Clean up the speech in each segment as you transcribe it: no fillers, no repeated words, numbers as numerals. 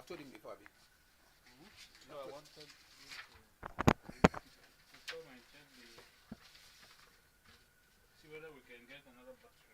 told him before, Abi. No, I wanted you to come and check see whether we can get another battery.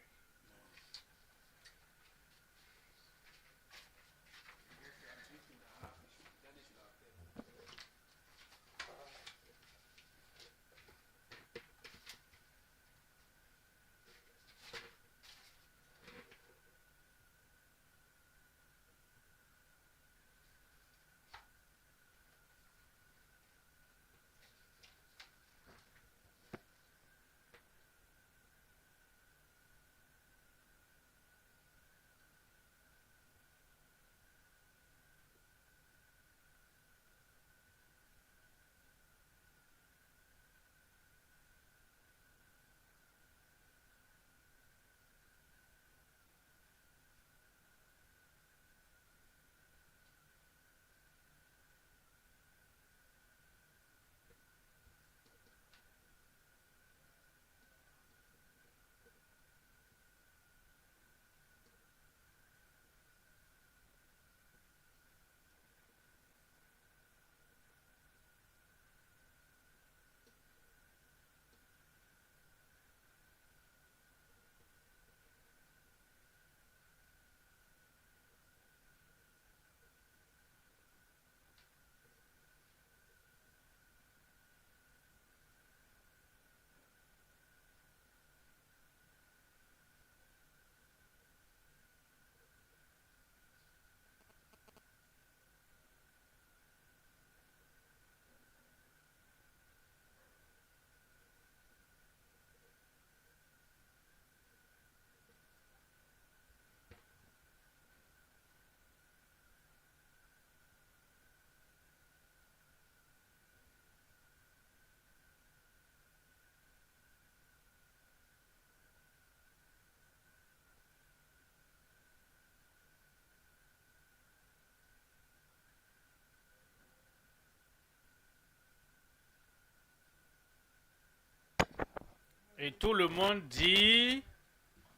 Et tout le monde dit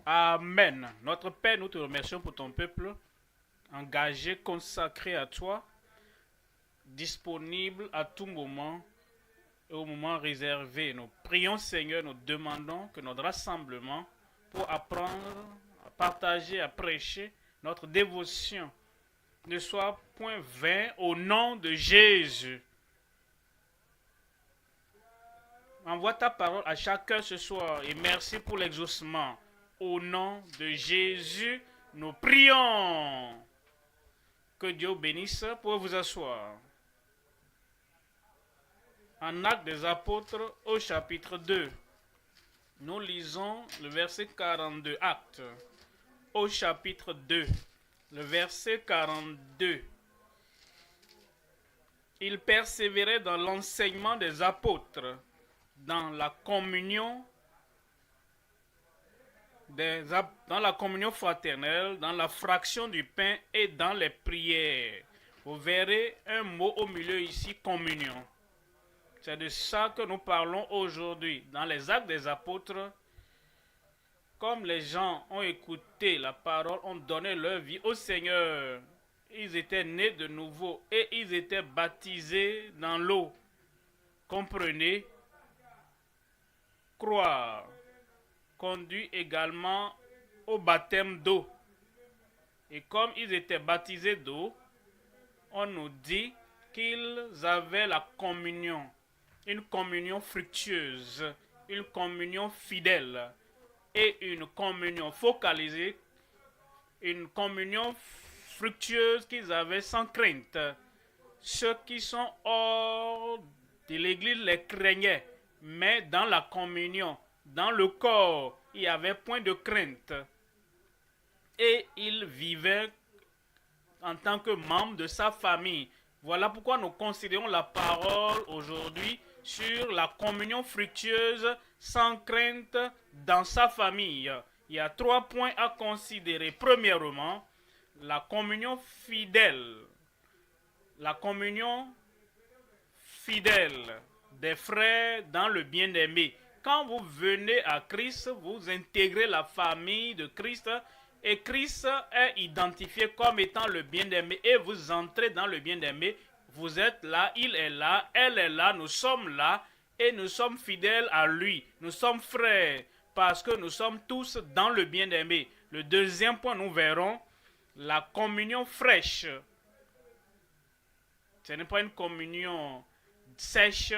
Amen. Notre Père, nous te remercions pour ton peuple engagé, consacré à toi, disponible à tout moment et au moment réservé. Nous prions, Seigneur, nous demandons que notre rassemblement pour apprendre, à partager, à prêcher notre dévotion ne soit point vain au nom de Jésus. Envoie ta parole à chacun ce soir et merci pour l'exaucement. Au nom de Jésus, nous prions. Que Dieu bénisse. Pour vous asseoir. En Actes des Apôtres au chapitre 2, nous lisons le verset 42. Actes au chapitre 2, le verset 42. Il persévérait dans l'enseignement des apôtres, dans la communion fraternelle, dans la fraction du pain et dans les prières. Vous verrez un mot au milieu ici, communion. C'est de ça que nous parlons aujourd'hui. Dans les Actes des Apôtres, comme les gens ont écouté la parole, ont donné leur vie au Seigneur, ils étaient nés de nouveau et ils étaient baptisés dans l'eau. Comprenez? Croire conduit également au baptême d'eau. Et comme ils étaient baptisés d'eau, on nous dit qu'ils avaient la communion, une communion fructueuse, une communion fidèle et une communion focalisée, une communion fructueuse qu'ils avaient sans crainte. Ceux qui sont hors de l'église les craignaient, mais dans la communion, dans le corps, il n'y avait point de crainte. Et il vivait en tant que membre de sa famille. Voilà pourquoi nous considérons la parole aujourd'hui sur la communion fructueuse sans crainte dans sa famille. Il y a 3 points à considérer. Premièrement, la communion fidèle. La communion fidèle des frères dans le bien-aimé. Quand vous venez à Christ, vous intégrez la famille de Christ Et Christ est identifié comme étant le bien-aimé. Et vous entrez dans le bien-aimé. Vous êtes là, il est là, elle est là, nous sommes là. Et nous sommes fidèles à lui. Nous sommes frères parce que nous sommes tous dans le bien-aimé. Le deuxième point, nous verrons la communion fraîche. Ce n'est pas une communion sèche.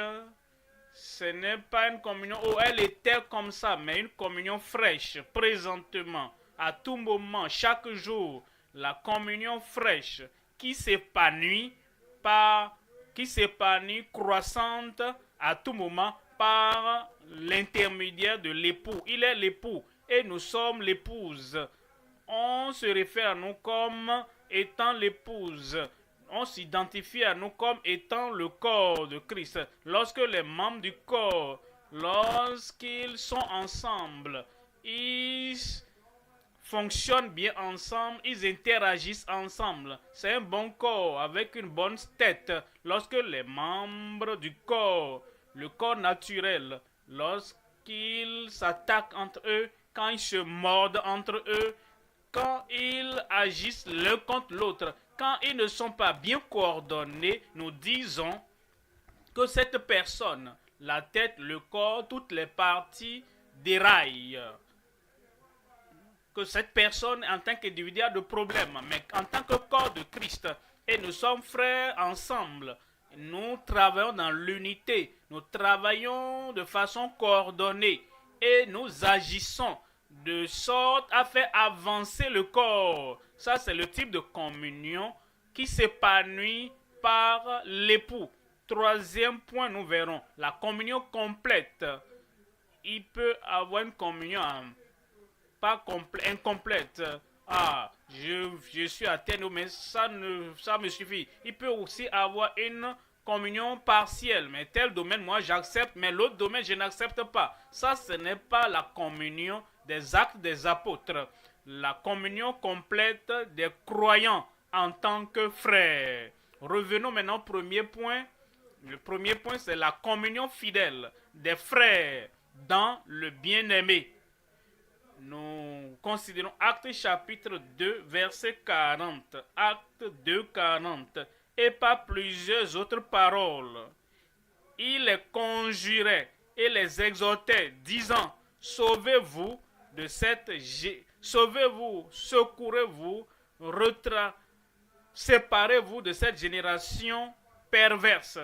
Ce n'est pas une communion où elle était comme ça, mais une communion fraîche, présentement, à tout moment, chaque jour. La communion fraîche qui s'épanouit croissante à tout moment par l'intermédiaire de l'époux. Il est l'époux et nous sommes l'épouse. On se réfère à nous comme étant l'épouse. On s'identifie à nous comme étant le corps de Christ. Lorsque les membres du corps, lorsqu'ils sont ensemble, ils fonctionnent bien ensemble, ils interagissent ensemble. C'est un bon corps avec une bonne tête. Lorsque les membres du corps, le corps naturel, lorsqu'ils s'attaquent entre eux, quand ils se mordent entre eux, quand ils agissent l'un contre l'autre, quand ils ne sont pas bien coordonnés, nous disons que cette personne, la tête, le corps, toutes les parties déraillent. Que cette personne, en tant qu'individu, a de problèmes, mais en tant que corps de Christ, et nous sommes frères ensemble, nous travaillons dans l'unité, nous travaillons de façon coordonnée, et nous agissons de sorte à faire avancer le corps. Ça, c'est le type de communion qui s'épanouit par l'époux. Troisième point, nous verrons la communion complète. Il peut avoir une communion pas incomplète. Ah, je suis atteint, mais ça me suffit. Il peut aussi avoir une communion partielle, mais tel domaine, moi j'accepte, mais l'autre domaine, je n'accepte pas. Ça, ce n'est pas la communion des actes des apôtres. La communion complète des croyants en tant que frères. Revenons maintenant au premier point. Le premier point, c'est la communion fidèle des frères dans le bien-aimé. Nous considérons Actes chapitre 2, verset 40. Actes 2, 40. Et par plusieurs autres paroles. Il les conjurait et les exhortait, disant, sauvez-vous de cette... Sauvez-vous, secourez-vous, séparez-vous de cette génération perverse.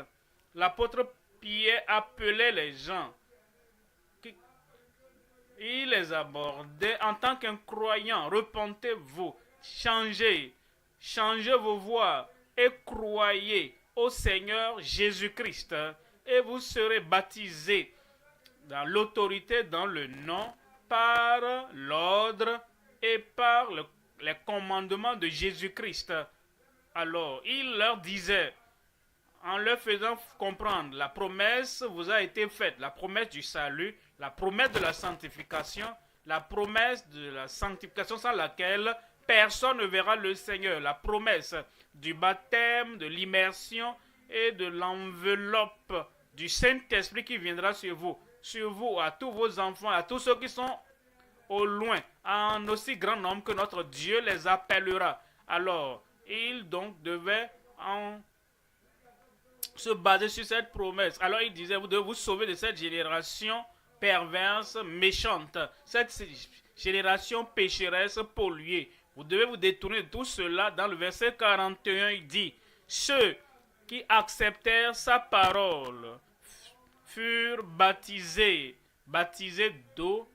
L'apôtre Pierre appelait les gens. Il les abordait en tant qu'un croyant. Repentez-vous, changez vos voies et croyez au Seigneur Jésus-Christ et vous serez baptisés dans l'autorité, dans le nom, par l'ordre et par les commandements de Jésus-Christ. Alors, il leur disait, en leur faisant comprendre, la promesse vous a été faite, la promesse du salut, la promesse de la sanctification sans laquelle personne ne verra le Seigneur, la promesse du baptême, de l'immersion et de l'enveloppe du Saint-Esprit qui viendra sur vous, à tous vos enfants, à tous ceux qui sont au loin, en aussi grand nombre que notre Dieu les appellera. Alors, ils donc devaient se baser sur cette promesse. Alors il disait, vous devez vous sauver de cette génération perverse, méchante, cette génération pécheresse, polluée. Vous devez vous détourner de tout cela. Dans le verset 41, il dit, ceux qui acceptèrent sa parole furent baptisés d'eau,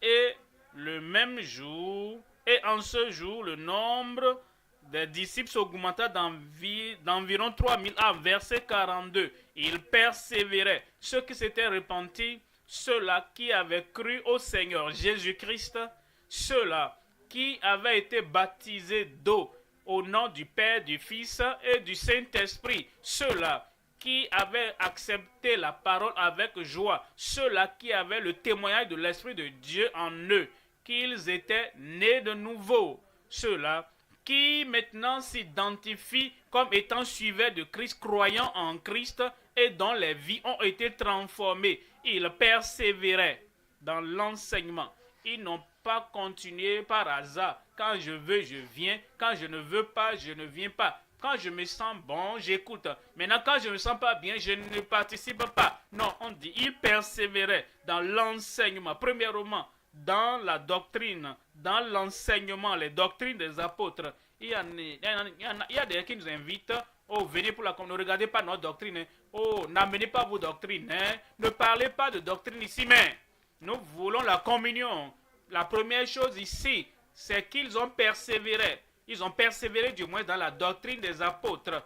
et le même jour, et en ce jour, le nombre des disciples s'augmenta d'environ 3000 à verset 42. Ils persévéraient. Ceux qui s'étaient repentis, ceux-là qui avaient cru au Seigneur Jésus-Christ, ceux-là qui avaient été baptisés d'eau au nom du Père, du Fils et du Saint-Esprit, ceux-là qui avaient accepté la parole avec joie, ceux-là qui avaient le témoignage de l'Esprit de Dieu en eux, qu'ils étaient nés de nouveau, ceux-là qui maintenant s'identifient comme étant suiveurs de Christ, croyant en Christ et dont les vies ont été transformées. Ils persévéraient dans l'enseignement. Ils n'ont pas continuer par hasard. Quand je veux, je viens. Quand je ne veux pas, je ne viens pas. Quand je me sens bon, j'écoute. Maintenant, quand je ne me sens pas bien, je ne participe pas. Non, on dit, il persévérait dans l'enseignement. Premièrement, dans la doctrine, dans l'enseignement, les doctrines des apôtres. Il y a des qui nous invitent. Oh, venez pour la communion. Ne regardez pas notre doctrine. Hein. Oh, n'amenez pas vos doctrines. Hein. Ne parlez pas de doctrine ici, mais nous voulons la communion. La première chose ici, c'est qu'ils ont persévéré. Ils ont persévéré du moins dans la doctrine des apôtres,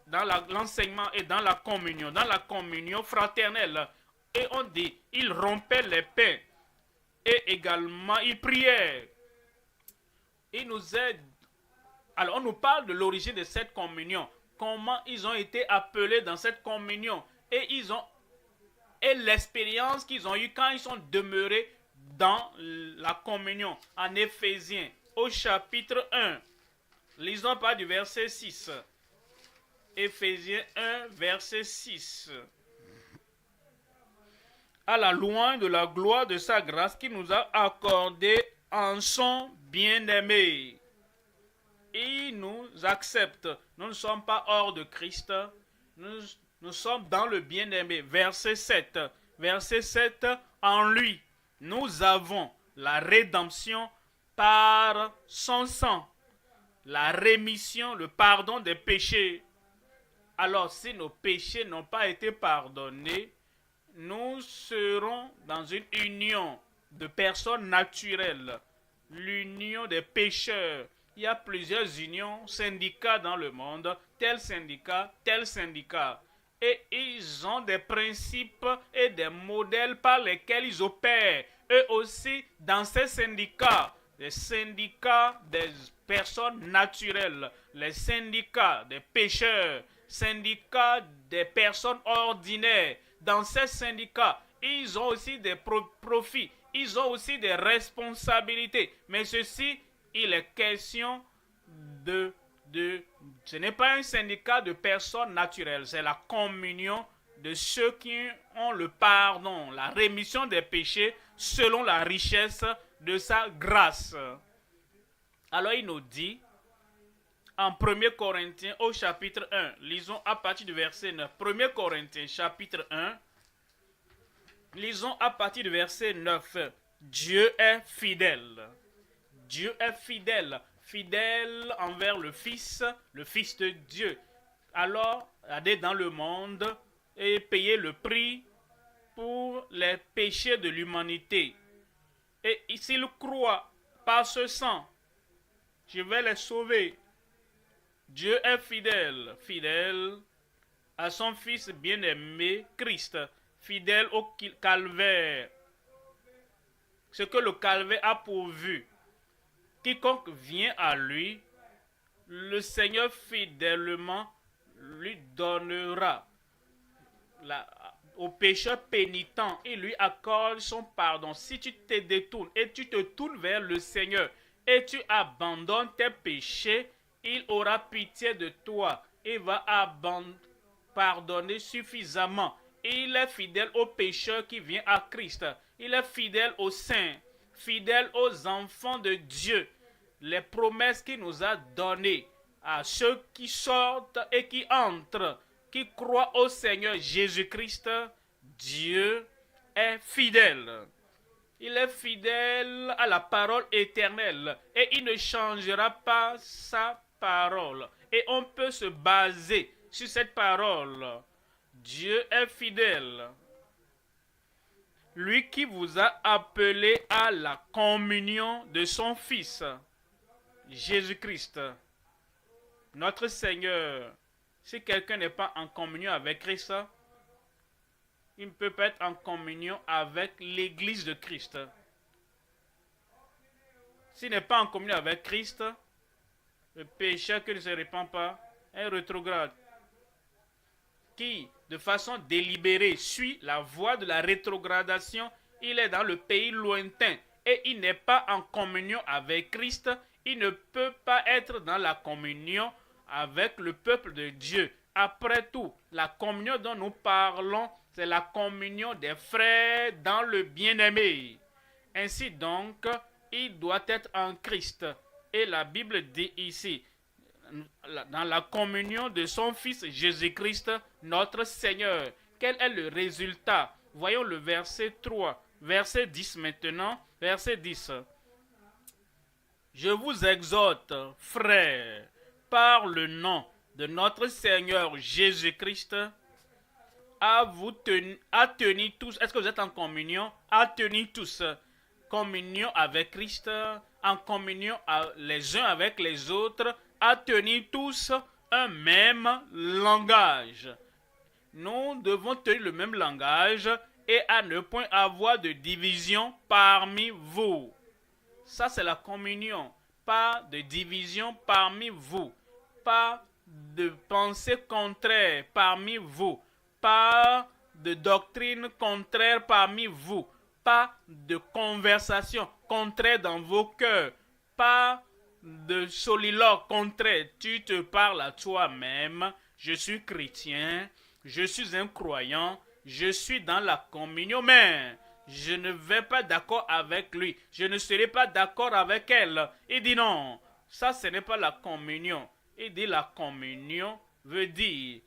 dans l'enseignement et dans la communion fraternelle. Et on dit, ils rompaient les pains et également ils priaient. Ils nous aident. Alors on nous parle de l'origine de cette communion. Comment ils ont été appelés dans cette communion. Et l'expérience qu'ils ont eue quand ils sont demeurés dans la communion. En Éphésiens, au chapitre 1. Lisons pas du verset 6. Éphésiens 1, verset 6. À la louange de la gloire de sa grâce qui nous a accordé en son bien-aimé. Il nous accepte. Nous ne sommes pas hors de Christ. Nous sommes dans le bien-aimé. Verset 7. Verset 7. En lui, nous avons la rédemption par son sang. La rémission, le pardon des péchés. Alors, si nos péchés n'ont pas été pardonnés, nous serons dans une union de personnes naturelles. L'union des pécheurs. Il y a plusieurs unions, syndicats dans le monde, tel syndicat, tel syndicat. Et ils ont des principes et des modèles par lesquels ils opèrent. Eux aussi, dans ces syndicats, les syndicats des personnes naturelles, les syndicats des pécheurs, syndicats des personnes ordinaires. Dans ces syndicats, ils ont aussi des profits, ils ont aussi des responsabilités. Mais ceci, il est question ce n'est pas un syndicat de personnes naturelles, c'est la communion de ceux qui ont le pardon, la rémission des péchés selon la richesse de sa grâce. Alors il nous dit en 1 Corinthiens au chapitre 1, lisons à partir du verset 9. 1 Corinthiens chapitre 1, lisons à partir du verset 9. Dieu est fidèle. Dieu est fidèle. Fidèle envers le Fils de Dieu. Alors, aller dans le monde et payer le prix pour les péchés de l'humanité. Et s'ils croient par ce sang, je vais les sauver. Dieu est fidèle, fidèle à son Fils bien-aimé, Christ, fidèle au calvaire. Ce que le calvaire a pourvu. Quiconque vient à lui, le Seigneur fidèlement lui donnera au pécheur pénitent, il lui accorde son pardon. Si tu te détournes et tu te tournes vers le Seigneur et tu abandonnes tes péchés, il aura pitié de toi et va pardonner suffisamment. Il est fidèle au pécheur qui vient à Christ. Il est fidèle aux saints, fidèle aux enfants de Dieu. Les promesses qu'il nous a données à ceux qui sortent et qui entrent, qui croient au Seigneur Jésus-Christ, Dieu est fidèle. Il est fidèle à la parole éternelle et il ne changera pas sa parole. Et on peut se baser sur cette parole. Dieu est fidèle. Lui qui vous a appelé à la communion de son Fils, Jésus-Christ, notre Seigneur. Si quelqu'un n'est pas en communion avec Christ, il ne peut pas être en communion avec l'Église de Christ. S'il n'est pas en communion avec Christ, le pécheur qui ne se répand pas est rétrograde. Qui, de façon délibérée, suit la voie de la rétrogradation, il est dans le pays lointain et il n'est pas en communion avec Christ. Il ne peut pas être dans la communion avec le peuple de Dieu. Après tout, la communion dont nous parlons, c'est la communion des frères dans le bien-aimé. Ainsi donc, il doit être en Christ. Et la Bible dit ici, dans la communion de son Fils Jésus-Christ, notre Seigneur. Quel est le résultat? Voyons le verset 3, verset 10 maintenant, verset 10. Je vous exhorte, frères, par le nom de notre Seigneur Jésus-Christ, à tenir tous, est-ce que vous êtes en communion? À tenir tous communion avec Christ, en communion les uns avec les autres, à tenir tous un même langage. Nous devons tenir le même langage et à ne point avoir de division parmi vous. Ça, c'est la communion. Pas de division parmi vous. Pas de pensée contraire parmi vous. Pas de doctrine contraire parmi vous. Pas de conversation contraire dans vos cœurs. Pas de soliloque contraire. Tu te parles à toi-même. Je suis chrétien. Je suis un croyant. Je suis dans la communion. Mais je ne vais pas d'accord avec lui. Je ne serai pas d'accord avec elle. Il dit non. Ça, ce n'est pas la communion. Il dit la communion veut dire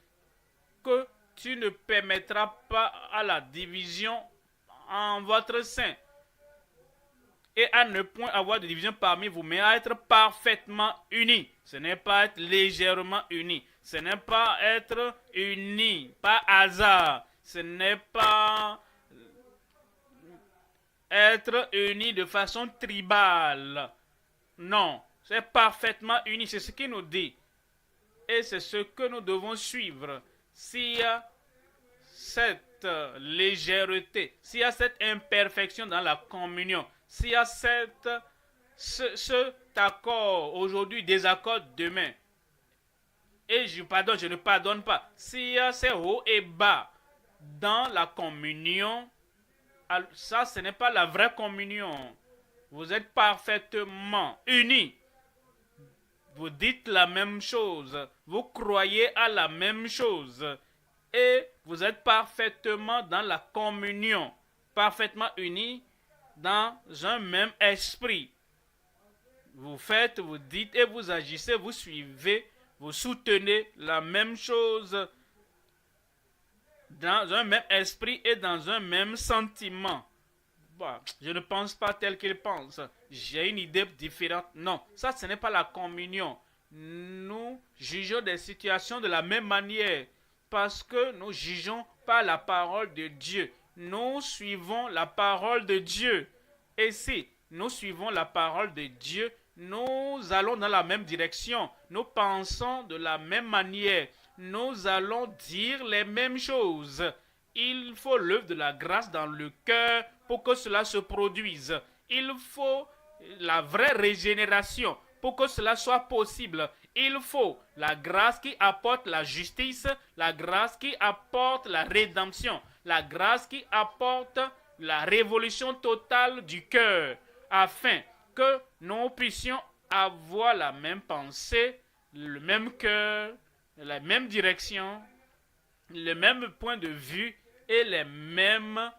que tu ne permettras pas à la division en votre sein et à ne point avoir de division parmi vous, mais à être parfaitement unis. Ce n'est pas être légèrement unis. Ce n'est pas être unis par hasard. Ce n'est pas être unis de façon tribale. Non, c'est parfaitement unis. C'est ce qu'il nous dit. Et c'est ce que nous devons suivre. S'il y a cette légèreté, s'il y a cette imperfection dans la communion, s'il y a cet accord aujourd'hui, désaccord demain, et je pardonne, je ne pardonne pas, s'il y a ces hauts et bas dans la communion, ça, ce n'est pas la vraie communion. Vous êtes parfaitement unis. Vous dites la même chose. Vous croyez à la même chose. Et vous êtes parfaitement dans la communion. Parfaitement unis dans un même esprit. Vous faites, vous dites et vous agissez, vous suivez, vous soutenez la même chose dans un même esprit et dans un même sentiment. Bon, je ne pense pas tel qu'il pense. J'ai une idée différente. Non, ça ce n'est pas la communion. Nous jugeons des situations de la même manière parce que nous jugeons par la parole de Dieu. Nous suivons la parole de Dieu. Et si nous suivons la parole de Dieu, nous allons dans la même direction. Nous pensons de la même manière. Nous allons dire les mêmes choses. Il faut l'œuvre de la grâce dans le cœur pour que cela se produise. Il faut la vraie régénération pour que cela soit possible. Il faut la grâce qui apporte la justice, la grâce qui apporte la rédemption, la grâce qui apporte la révolution totale du cœur, afin que nous puissions avoir la même pensée, le même cœur, la même direction, le même point de vue et les mêmes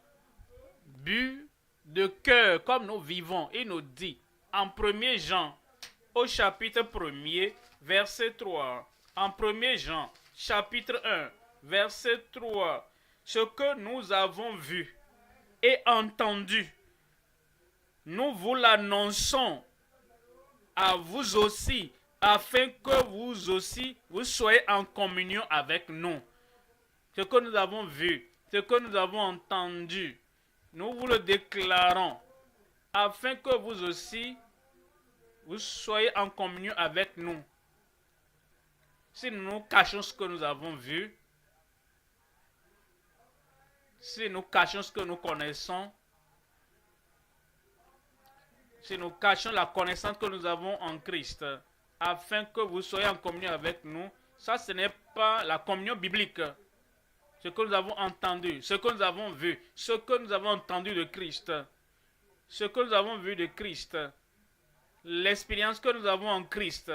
buts de cœur comme nous vivons. Il nous dit en 1er Jean au chapitre 1er verset 3. En 1er Jean chapitre 1 verset 3. Ce que nous avons vu et entendu, nous vous l'annonçons à vous aussi, afin que vous aussi, vous soyez en communion avec nous. Ce que nous avons vu, ce que nous avons entendu, nous vous le déclarons, afin que vous aussi, vous soyez en communion avec nous. Si nous cachons ce que nous avons vu, si nous cachons ce que nous connaissons, si nous cachons la connaissance que nous avons en Christ, afin que vous soyez en communion avec nous, ça ce n'est pas la communion biblique. Ce que nous avons entendu, ce que nous avons vu, ce que nous avons entendu de Christ, ce que nous avons vu de Christ, l'expérience que nous avons en Christ,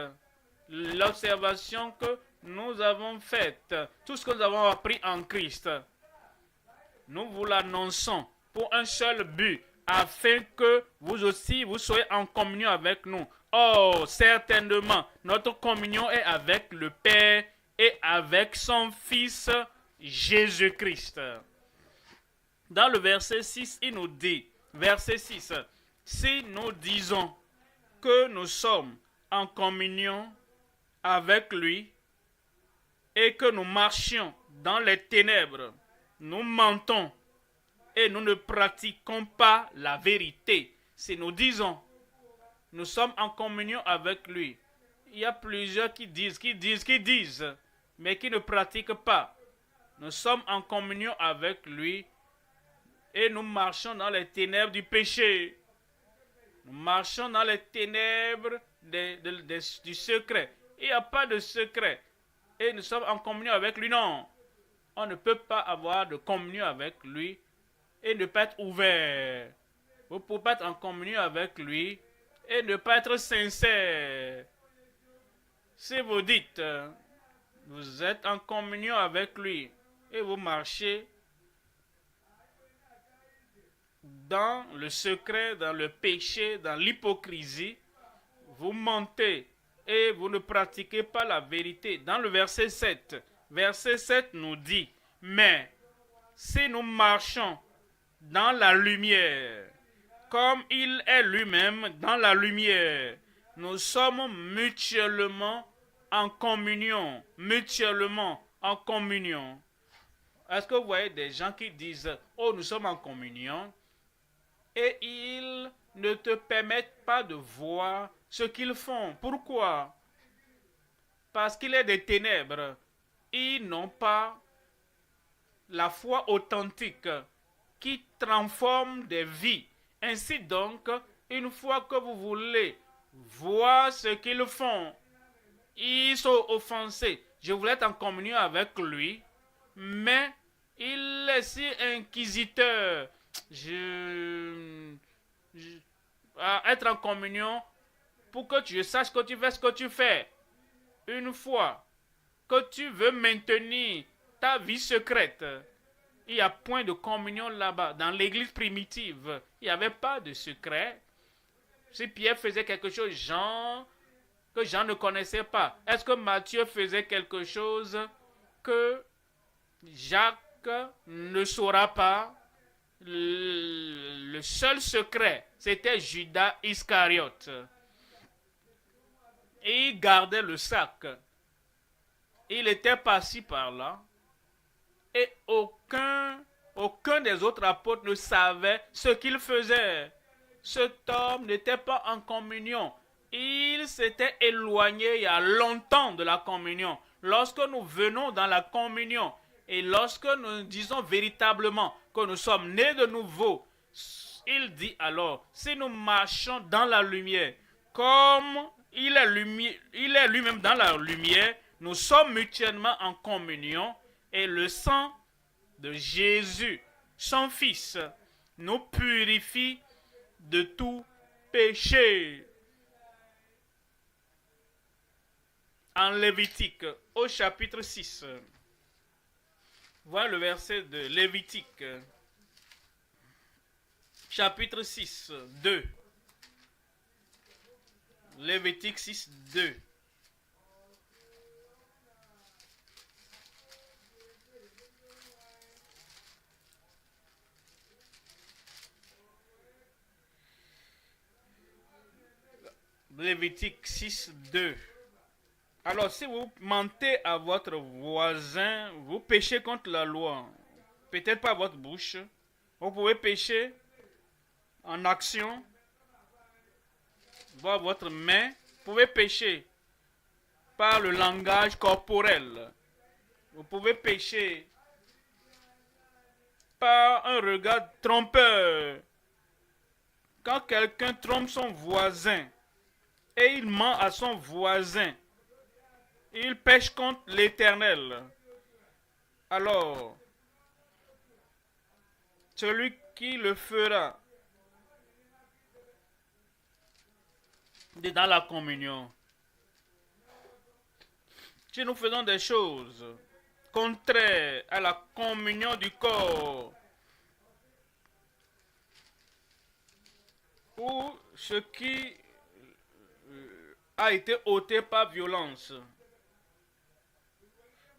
l'observation que nous avons faite, tout ce que nous avons appris en Christ, nous vous l'annonçons pour un seul but, afin que vous aussi, vous soyez en communion avec nous. Or, certainement, notre communion est avec le Père et avec son Fils Jésus-Christ. Dans le verset 6, il nous dit, verset 6, si nous disons que nous sommes en communion avec lui et que nous marchions dans les ténèbres, nous mentons et nous ne pratiquons pas la vérité. Si nous disons, nous sommes en communion avec lui, il y a plusieurs qui disent, mais qui ne pratiquent pas. Nous sommes en communion avec lui et nous marchons dans les ténèbres du péché. Nous marchons dans les ténèbres du secret. Il n'y a pas de secret. Et nous sommes en communion avec lui. Non. On ne peut pas avoir de communion avec lui et ne pas être ouvert. Vous ne pouvez pas être en communion avec lui et ne pas être sincère. Si vous dites, vous êtes en communion avec lui et vous marchez dans le secret, dans le péché, dans l'hypocrisie, vous mentez et vous ne pratiquez pas la vérité. Dans le verset 7 nous dit, mais si nous marchons dans la lumière, comme il est lui-même dans la lumière, nous sommes mutuellement en communion. Est-ce que vous voyez des gens qui disent, oh, nous sommes en communion, et ils ne te permettent pas de voir ce qu'ils font. Pourquoi? Parce qu'il est des ténèbres. Ils n'ont pas la foi authentique qui transforme des vies. Ainsi donc, une fois que vous voulez voir ce qu'ils font, ils sont offensés. Je voulais être en communion avec lui, mais il est si inquisiteur. Être en communion pour que tu saches que tu fais ce que tu fais. Une fois que tu veux maintenir ta vie secrète, il n'y a point de communion là-bas. Dans l'église primitive, il n'y avait pas de secret. Si Pierre faisait quelque chose, que Jean ne connaissait pas, est-ce que Matthieu faisait quelque chose que Jacques ne saura pas? Le seul secret, c'était Judas Iscariote. Et il gardait le sac. Il était passé par là. Et aucun des autres apôtres ne savait ce qu'il faisait. Cet homme n'était pas en communion. Il s'était éloigné il y a longtemps de la communion. Lorsque nous venons dans la communion et lorsque nous disons véritablement que nous sommes nés de nouveau, il dit alors, si nous marchons dans la lumière, comme il est lui-même dans la lumière, nous sommes mutuellement en communion et le sang de Jésus, son Fils, nous purifie de tout péché. En Lévitique, au chapitre 6, voilà le verset de Lévitique, chapitre 6, 2. Lévitique 6, 2. Lévitique 6, 2. Alors, si vous mentez à votre voisin, vous péchez contre la loi. Peut-être pas votre bouche. Vous pouvez pécher en action, voir votre main. Vous pouvez pécher par le langage corporel. Vous pouvez pécher par un regard trompeur. Quand quelqu'un trompe son voisin et il ment à son voisin, il pêche contre l'Éternel. Alors, celui qui le fera dans la communion. Si nous faisons des choses contraires à la communion du corps, ou ce qui a été ôté par violence.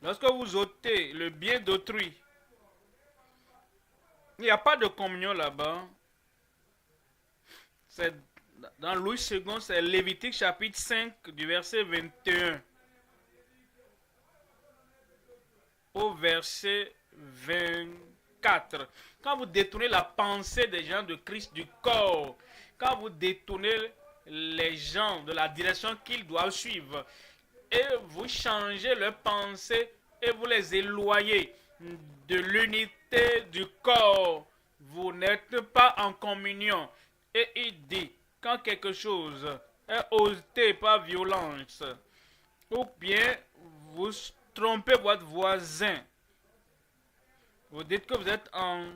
Lorsque vous ôtez le bien d'autrui, il n'y a pas de communion là-bas. C'est dans Louis II, c'est Lévitique chapitre 5 du verset 21 au verset 24. Quand vous détournez la pensée des gens de Christ du corps, quand vous détournez les gens de la direction qu'ils doivent suivre, et vous changez leur pensée et vous les éloignez de l'unité du corps, vous n'êtes pas en communion. Et il dit, quand quelque chose est ôté par violence, ou bien vous trompez votre voisin, vous dites que vous êtes en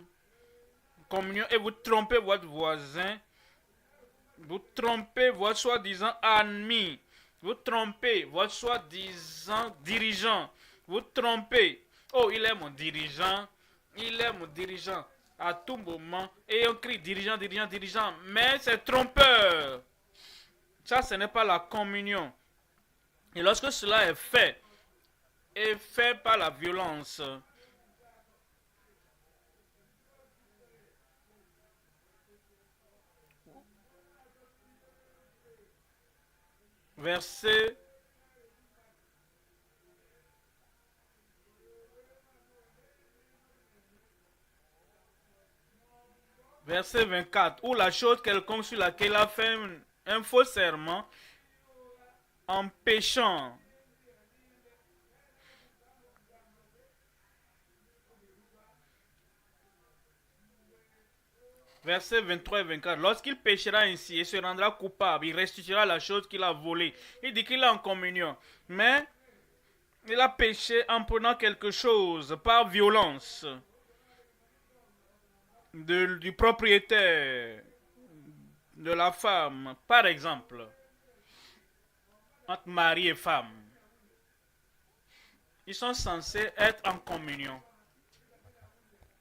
communion et vous trompez votre voisin, vous trompez votre soi-disant ami, vous trompez votre soi-disant dirigeant, vous trompez, oh il est mon dirigeant, à tout moment, et on crie dirigeant, dirigeant, dirigeant, mais c'est trompeur. Ça, ce n'est pas la communion. Et lorsque cela est fait, et fait par la violence, verset 24, ou la chose quelconque sur laquelle il a fait un faux serment en péchant. Versets 23 et 24. Lorsqu'il péchera ainsi et se rendra coupable, il restituera la chose qu'il a volée. Il dit qu'il est en communion. Mais il a péché en prenant quelque chose par violence du propriétaire de la femme. Par exemple, entre mari et femme. Ils sont censés être en communion.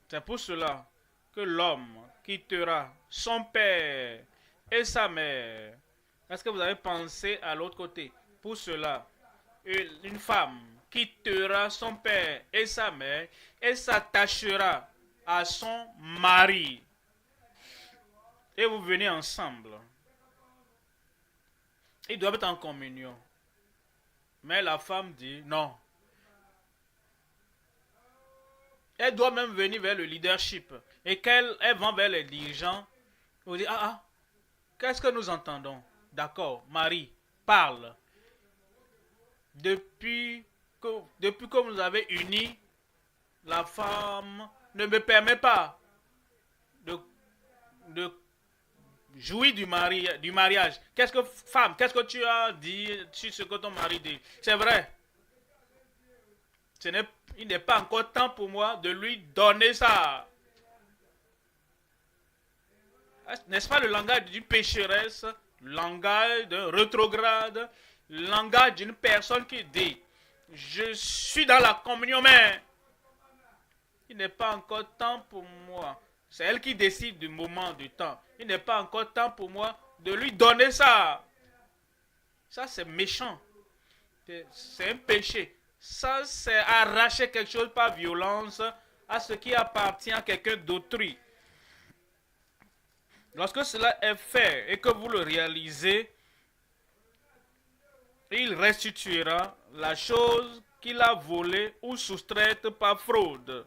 C'est pour cela que l'homme quittera son père et sa mère. Est-ce que vous avez pensé à l'autre côté? Pour cela, une femme quittera son père et sa mère et s'attachera à son mari. Et vous venez ensemble. Ils doivent être en communion. Mais la femme dit non. Elle doit même venir vers le leadership. Et qu'elle va vers les dirigeants. Vous dites, qu'est-ce que nous entendons? D'accord, Marie, parle. Depuis que vous nous avez unis, la femme ne me permet pas de jouir du mariage. Qu'est-ce que tu as dit sur ce que ton mari dit? C'est vrai. Il n'est pas encore temps pour moi de lui donner ça. N'est-ce pas le langage d'une pécheresse, le langage d'un rétrograde, le langage d'une personne qui dit je suis dans la communion, mais il n'est pas encore temps pour moi. C'est elle qui décide du moment, du temps. Il n'est pas encore temps pour moi de lui donner ça. Ça, c'est méchant. C'est un péché. Ça, c'est arracher quelque chose par violence à ce qui appartient à quelqu'un d'autrui. Lorsque cela est fait et que vous le réalisez, il restituera la chose qu'il a volée ou soustraite par fraude.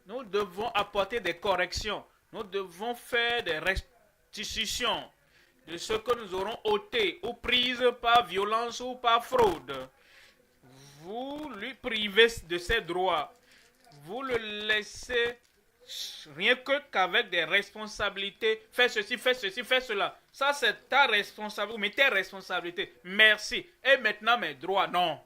Nous devons apporter des corrections. Nous devons faire des restitutions de ce que nous aurons ôté ou prise par violence ou par fraude. Vous lui privez de ses droits. Vous le laissez rien qu'avec des responsabilités. Fais ceci, fais ceci, fais cela. Ça, c'est ta responsabilité. Mais tes responsabilités. Merci. Et maintenant, mes droits. Non.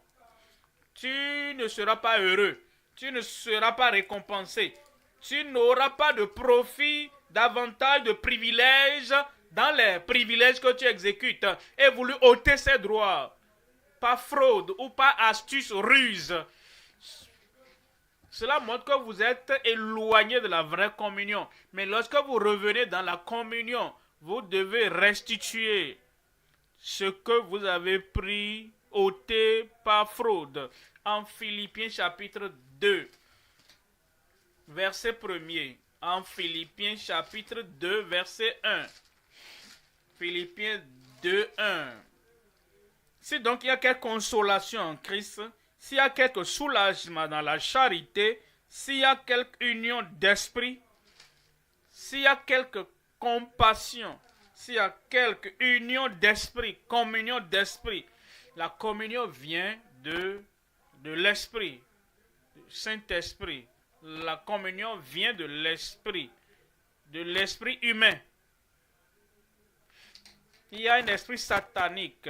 Tu ne seras pas heureux. Tu ne seras pas récompensé. Tu n'auras pas de profit, davantage de privilèges dans les privilèges que tu exécutes. Et vous lui ôtez ses droits. Par fraude ou par astuce, ruse. Cela montre que vous êtes éloigné de la vraie communion. Mais lorsque vous revenez dans la communion, vous devez restituer ce que vous avez pris, ôté par fraude. En Philippiens chapitre 2, verset 1er. En Philippiens chapitre 2, verset 1. Philippiens 2, 1. Si donc il y a quelque consolation en Christ, s'il y a quelque soulagement dans la charité, s'il y a quelque union d'esprit, s'il y a quelque compassion, s'il y a quelque union d'esprit, communion d'esprit, la communion vient de l'esprit, du Saint-Esprit. La communion vient de l'esprit humain. Il y a un esprit satanique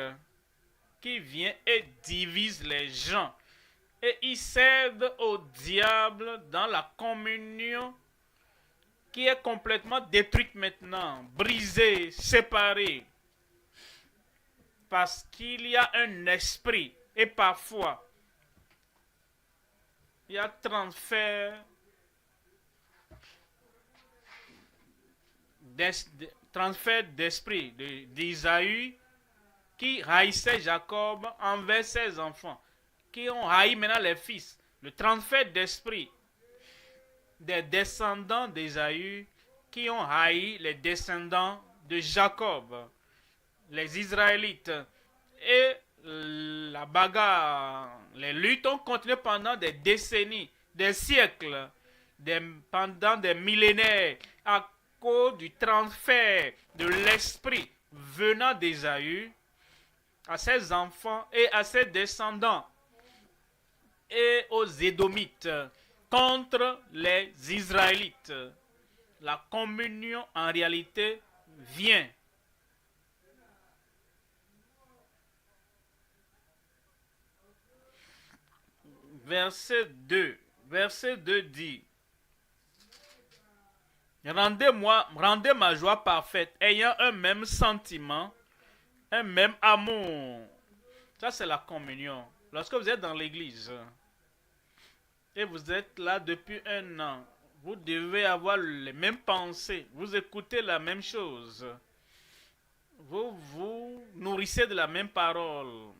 qui vient et divise les gens. Et il cède au diable dans la communion qui est complètement détruite maintenant, brisée, séparée. Parce qu'il y a un esprit. Et parfois, il y a transfert d'esprit d'Isaïe qui haïssait Jacob envers ses enfants, qui ont haï maintenant les fils. Le transfert d'esprit des descendants d'Ésaü qui ont haï les descendants de Jacob, les Israélites. Et la bagarre, les luttes ont continué pendant des décennies, des siècles, pendant des millénaires, à cause du transfert de l'esprit venant d'Ésaü à ses enfants et à ses descendants et aux Édomites contre les Israélites. La communion en réalité vient verset 2 dit: rendez ma joie parfaite, ayant un même sentiment, un même amour. Ça, c'est la communion. Lorsque vous êtes dans l'église et vous êtes là depuis un an, vous devez avoir les mêmes pensées, vous écoutez la même chose, vous vous nourrissez de la même parole,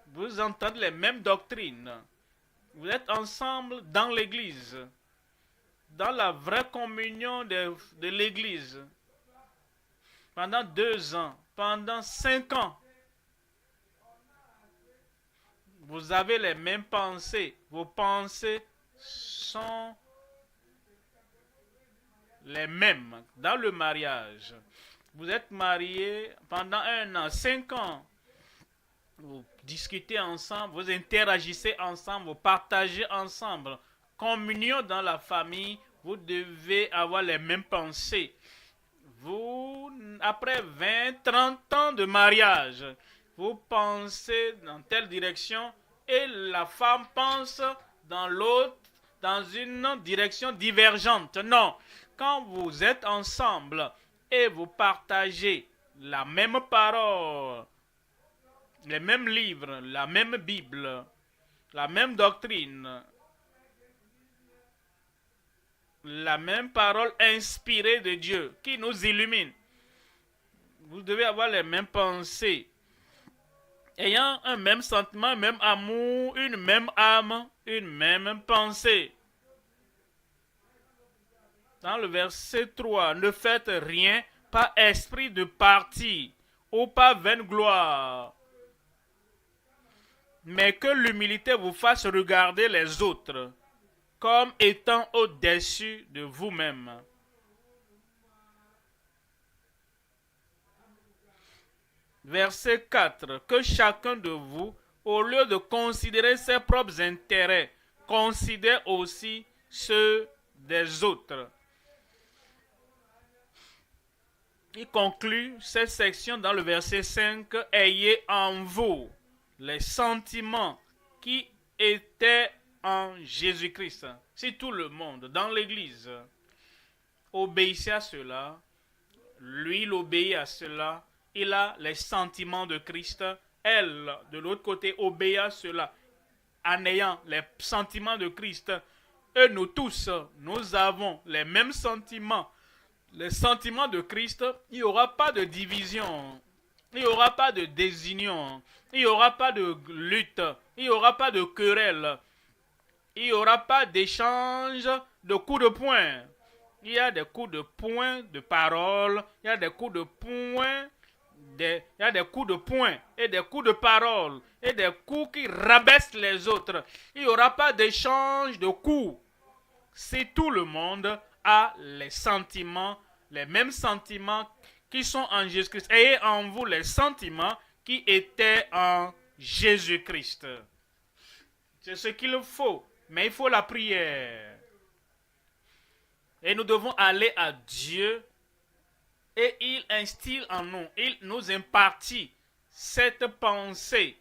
vous entendez les mêmes doctrines, vous êtes ensemble dans l'église, dans la vraie communion de l'église, pendant 2 ans, pendant 5 ans. Vous avez les mêmes pensées. Vos pensées sont les mêmes dans le mariage. Vous êtes mariés pendant 1 an, 5 ans. Vous discutez ensemble, vous interagissez ensemble, vous partagez ensemble. Communion dans la famille, vous devez avoir les mêmes pensées. Vous, après 20, 30 ans de mariage, vous pensez dans telle direction et la femme pense dans une direction divergente. Non, quand vous êtes ensemble et vous partagez la même parole, les mêmes livres, la même Bible, la même doctrine, la même parole inspirée de Dieu qui nous illumine, vous devez avoir les mêmes pensées, ayant un même sentiment, un même amour, une même âme, une même pensée. Dans le verset 3, ne faites rien par esprit de parti ou par vaine gloire, mais que l'humilité vous fasse regarder les autres comme étant au-dessus de vous-même. Verset 4. Que chacun de vous, au lieu de considérer ses propres intérêts, considère aussi ceux des autres. Il conclut cette section dans le verset 5. Ayez en vous les sentiments qui étaient en Jésus-Christ. Si tout le monde dans l'église obéissait à cela, lui il obéit à cela, il a les sentiments de Christ, elle de l'autre côté obéit à cela en ayant les sentiments de Christ, et nous tous nous avons les mêmes sentiments les sentiments de Christ, il n'y aura pas de division, il n'y aura pas de désunion, il n'y aura pas de lutte, il n'y aura pas de querelle, il n'y aura pas d'échange de coups de poing. Il y a des coups de poing de parole, il y a des coups de poing, il y a des coups de poing et des coups de parole et des coups qui rabaissent les autres. Il n'y aura pas d'échange de coups. Si tout le monde a les sentiments, les mêmes sentiments qui sont en Jésus-Christ, ayez en vous les sentiments qui étaient en Jésus-Christ. C'est ce qu'il faut, mais il faut la prière. Et nous devons aller à Dieu et il instille en nous, il nous impartit cette pensée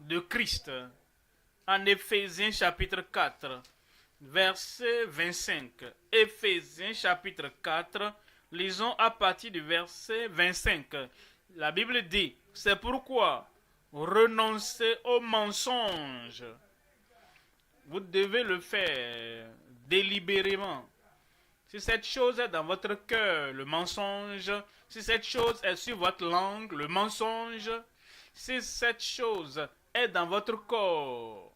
de Christ. En Éphésiens chapitre 4, verset 25. Éphésiens chapitre 4, lisons à partir du verset 25. La Bible dit, c'est pourquoi renoncez au mensonge. Vous devez le faire délibérément. Si cette chose est dans votre cœur, le mensonge, si cette chose est sur votre langue, le mensonge, si cette chose est dans votre corps,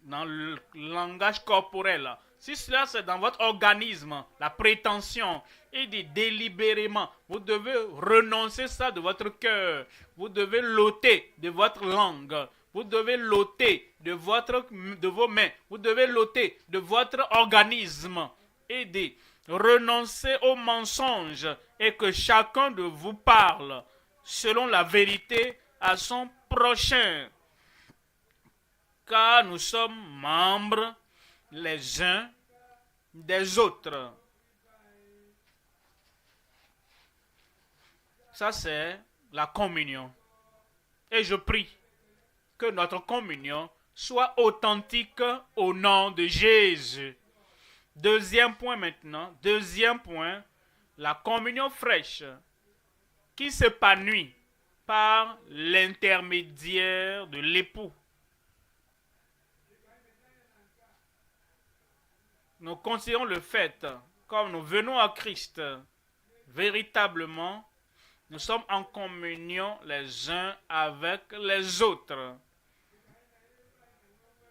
dans le langage corporel, si cela c'est dans votre organisme, la prétention, il dit délibérément, vous devez renoncer ça de votre cœur, vous devez l'ôter de votre langue, vous devez l'ôter de vos mains, vous devez l'ôter de votre organisme. Et dit, renoncez au mensonge et que chacun de vous parle selon la vérité à son prochain. Car nous sommes membres les uns des autres. Ça, c'est la communion. Et je prie que notre communion soit authentique au nom de Jésus. Deuxième point maintenant, la communion fraîche qui s'épanouit par l'intermédiaire de l'époux. Nous considérons le fait, comme nous venons à Christ, véritablement, nous sommes en communion les uns avec les autres.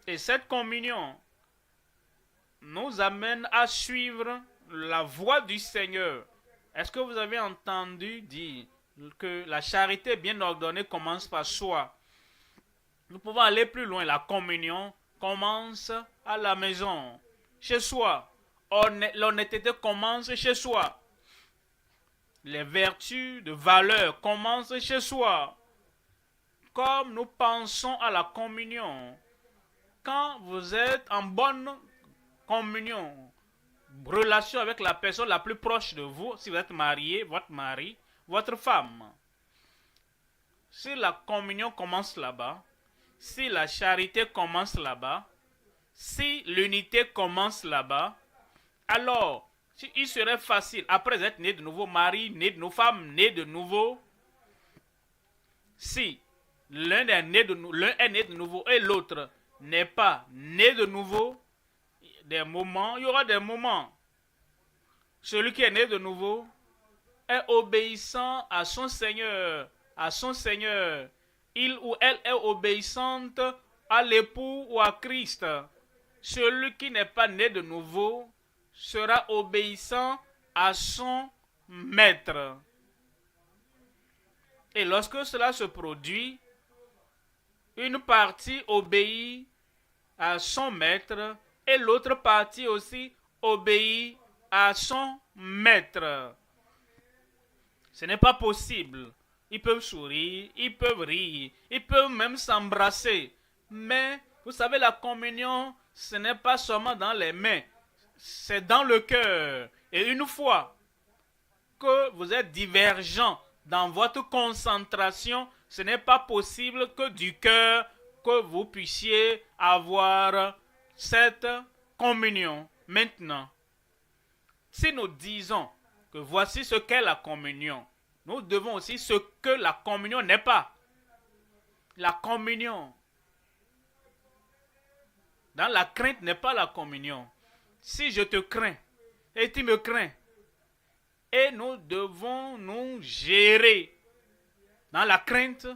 Et cette communion nous amène à suivre la voie du Seigneur. Est-ce que vous avez entendu dire que la charité bien ordonnée commence par soi? Nous pouvons aller plus loin. La communion commence à la maison, chez soi. L'honnêteté commence chez soi. Les vertus de valeur commencent chez soi. Comme nous pensons à la communion, quand vous êtes en bonne communion, relation avec la personne la plus proche de vous, si vous êtes marié, votre mari, votre femme. Si la communion commence là-bas, si la charité commence là-bas, si l'unité commence là-bas, alors il serait facile, après être né de nouveau, mari, né de nouveau, femme, né de nouveau, si l'un est né de nouveau et l'autre n'est pas né de nouveau, il y aura des moments. Celui qui est né de nouveau est obéissant à son Seigneur, Il ou elle est obéissante à l'époux ou à Christ. Celui qui n'est pas né de nouveau sera obéissant à son maître. Et lorsque cela se produit, une partie obéit à son maître et l'autre partie aussi obéit à son maître. Ce n'est pas possible. Ils peuvent sourire, ils peuvent rire, ils peuvent même s'embrasser. Mais, vous savez, la communion, ce n'est pas seulement dans les mains, c'est dans le cœur. Et une fois que vous êtes divergent dans votre concentration, ce n'est pas possible que du cœur que vous puissiez avoir cette communion. Maintenant, si nous disons que voici ce qu'est la communion, nous devons aussi ce que la communion n'est pas. La communion, dans la crainte n'est pas la communion. Si je te crains et tu me crains, Et nous devons nous gérer dans la crainte.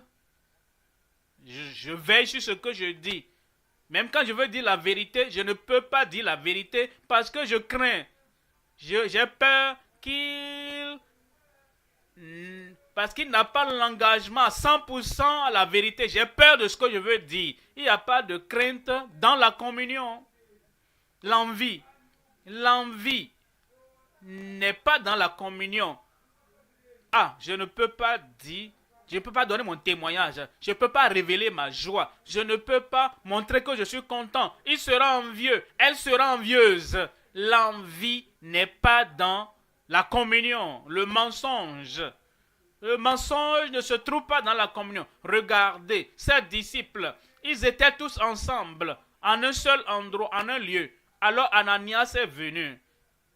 Je veille sur ce que je dis. Même quand je veux dire la vérité, je ne peux pas dire la vérité parce que je crains. J'ai peur parce qu'il n'a pas l'engagement à 100% à la vérité. J'ai peur de ce que je veux dire. Il n'y a pas de crainte dans la communion. L'envie n'est pas dans la communion. Ah, je ne peux pas dire, je ne peux pas donner mon témoignage, je ne peux pas révéler ma joie, je ne peux pas montrer que je suis content. Il sera envieux, elle sera envieuse. L'envie n'est pas dans la communion, le mensonge. Le mensonge ne se trouve pas dans la communion. Regardez, ces disciples, ils étaient tous ensemble, en un seul endroit, en un lieu. Alors Ananias est venu.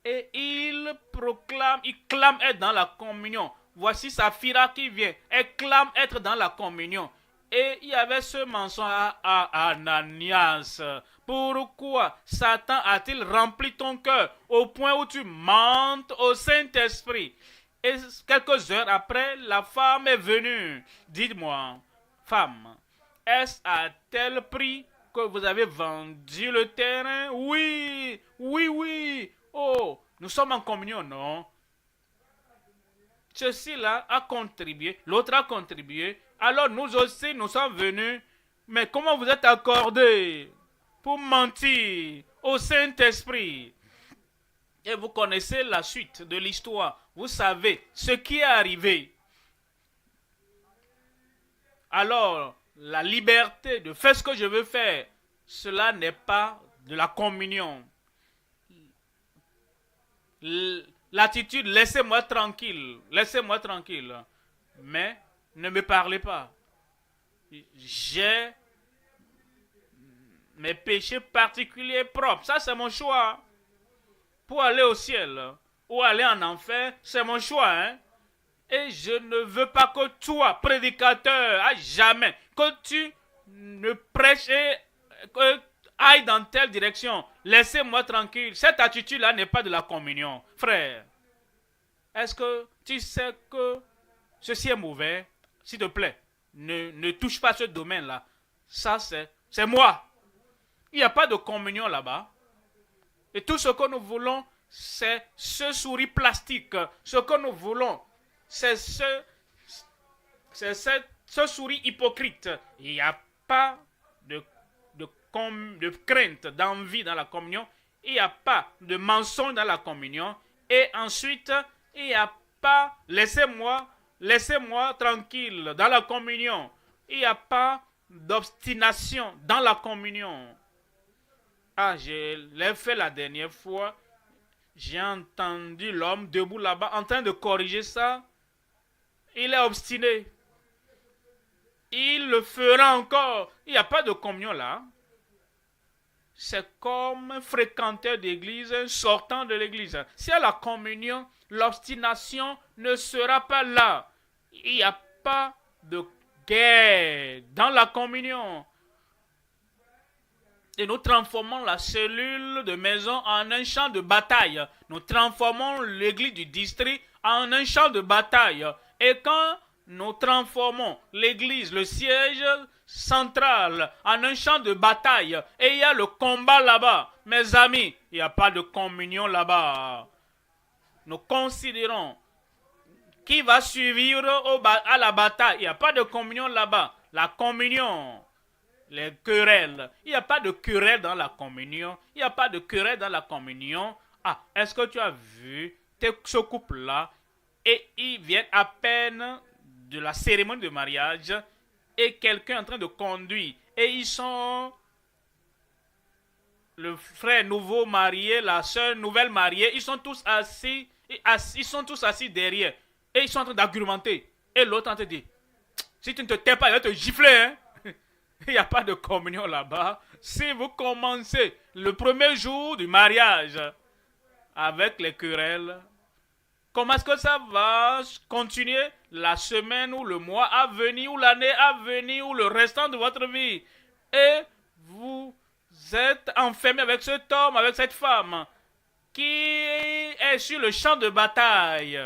Et il proclame, il clame être dans la communion. Voici Saphira qui vient. Elle clame être dans la communion. Et il y avait ce mensonge à Ananias. Pourquoi Satan a-t-il rempli ton cœur au point où tu mentes au Saint-Esprit? Et quelques heures après, la femme est venue. Dites-moi, femme, est-ce à tel prix que vous avez vendu le terrain? Oui, oui, oui. Oh, nous sommes en communion, non? Ceci-là a contribué, l'autre a contribué. Alors nous aussi, nous sommes venus. Mais comment vous êtes accordés pour mentir au Saint-Esprit? Et vous connaissez la suite de l'histoire. Vous savez ce qui est arrivé. Alors, la liberté de faire ce que je veux faire, cela n'est pas de la communion. L'attitude, laissez-moi tranquille, mais ne me parlez pas. J'ai mes péchés particuliers propres, ça c'est mon choix. Pour aller au ciel ou aller en enfer, c'est mon choix. Hein? Et je ne veux pas que toi, prédicateur, à jamais, que tu ne prêches et aille dans telle direction. Laissez-moi tranquille. Cette attitude-là n'est pas de la communion. Frère, est-ce que tu sais que ceci est mauvais? S'il te plaît, ne touche pas ce domaine-là. Ça, c'est moi. Il n'y a pas de communion là-bas. Et tout ce que nous voulons, c'est ce sourire plastique. Ce que nous voulons, c'est ce sourire hypocrite. Il n'y a pas de crainte, d'envie dans la communion. Il n'y a pas de mensonge dans la communion. Et ensuite, il n'y a pas, laissez-moi tranquille dans la communion. Il n'y a pas d'obstination dans la communion. Ah, je l'ai fait la dernière fois. J'ai entendu l'homme debout là-bas en train de corriger ça. Il est obstiné. Il le fera encore. Il n'y a pas de communion là. C'est comme un fréquenteur d'église, un sortant de l'église. Si à la communion, l'obstination ne sera pas là. Il n'y a pas de guerre dans la communion. Et nous transformons la cellule de maison en un champ de bataille. Nous transformons l'église du district en un champ de bataille. Et quand nous transformons l'église, le siège central, en un champ de bataille, et il y a le combat là-bas, mes amis, il n'y a pas de communion là-bas. Nous considérons qui va suivre à la bataille. Il n'y a pas de communion là-bas. La communion, les querelles. Il n'y a pas de querelle dans la communion. Il n'y a pas de querelle dans la communion. Ah, est-ce que tu as vu ce couple-là et ils viennent à peine de la cérémonie de mariage et quelqu'un est en train de conduire et ils sont le frère nouveau marié, la soeur nouvelle mariée, ils sont tous assis, derrière et ils sont en train d'argumenter et l'autre en train de dire si tu ne te tais pas, il va te gifler, hein? Il n'y a pas de communion là-bas. Si vous commencez le premier jour du mariage avec les querelles, comment est-ce que ça va continuer la semaine ou le mois à venir ou l'année à venir ou le restant de votre vie? Et vous êtes enfermé avec cet homme, avec cette femme. qui est sur le champ de bataille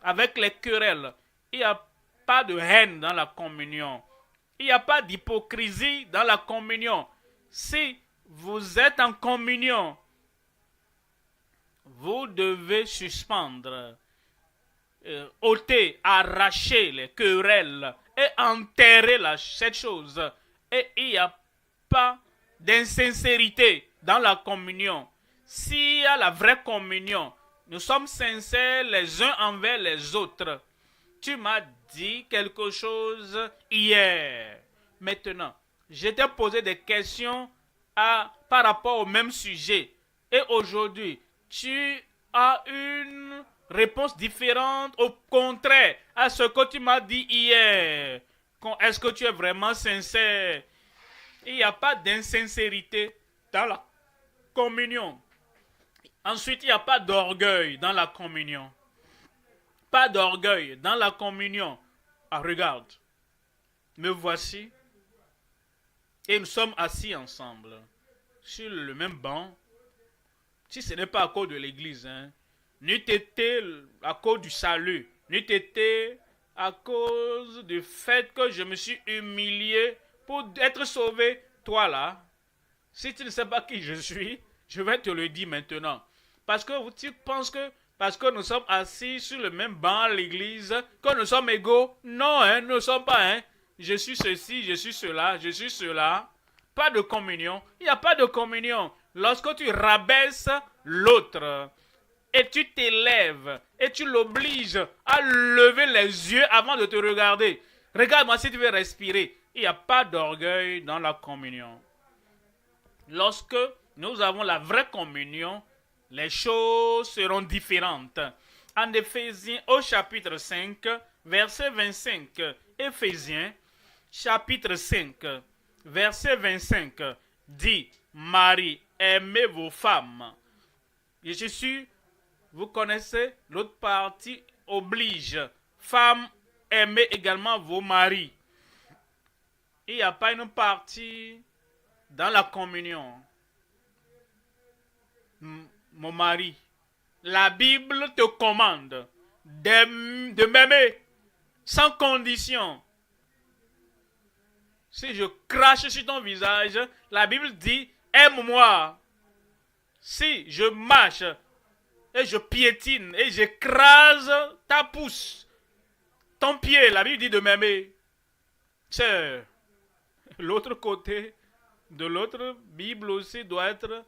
avec les querelles. Il n'y a pas de haine dans la communion. Il n'y a pas d'hypocrisie dans la communion. Si vous êtes en communion, vous devez suspendre, ôter, arracher les querelles et enterrer cette chose. Et il n'y a pas d'insincérité dans la communion. S'il y a la vraie communion, nous sommes sincères les uns envers les autres. Tu m'as dit quelque chose hier. Maintenant, je t'ai posé des questions par rapport au même sujet. Et aujourd'hui, tu as une réponse différente au contraire à ce que tu m'as dit hier. Est-ce que tu es vraiment sincère? Il n'y a pas d'insincérité dans la communion. Ensuite, il n'y a pas d'orgueil dans la communion. Pas d'orgueil dans la communion. Ah, regarde. Me voici. Et nous sommes assis ensemble. Sur le même banc. Si ce n'est pas à cause de l'église, n'eût été à cause du salut, n'eût été à cause du fait que je me suis humilié pour être sauvé, toi là, si tu ne sais pas qui je suis, je vais te le dire maintenant. Parce que tu penses que parce que nous sommes assis sur le même banc à l'église, que nous sommes égaux. Non, nous ne sommes pas. Je suis ceci, je suis cela, je suis cela. Pas de communion. Il n'y a pas de communion. Lorsque tu rabaisses l'autre et tu t'élèves et tu l'obliges à lever les yeux avant de te regarder. Regarde-moi si tu veux respirer. Il n'y a pas d'orgueil dans la communion. Lorsque nous avons la vraie communion, les choses seront différentes. En Éphésiens au chapitre 5, verset 25. Éphésiens, chapitre 5, verset 25, dit, Marie, aimez vos femmes. Et je suis sûr, vous connaissez l'autre partie, oblige. Femmes, aimez également vos maris. Il n'y a pas une partie dans la communion. Mon mari, la Bible te commande de m'aimer sans condition. Si je crache sur ton visage, la Bible dit aime-moi. Si je marche et je piétine et j'écrase ta pousse, ton pied, la Bible dit de m'aimer. C'est l'autre côté de l'autre Bible aussi doit être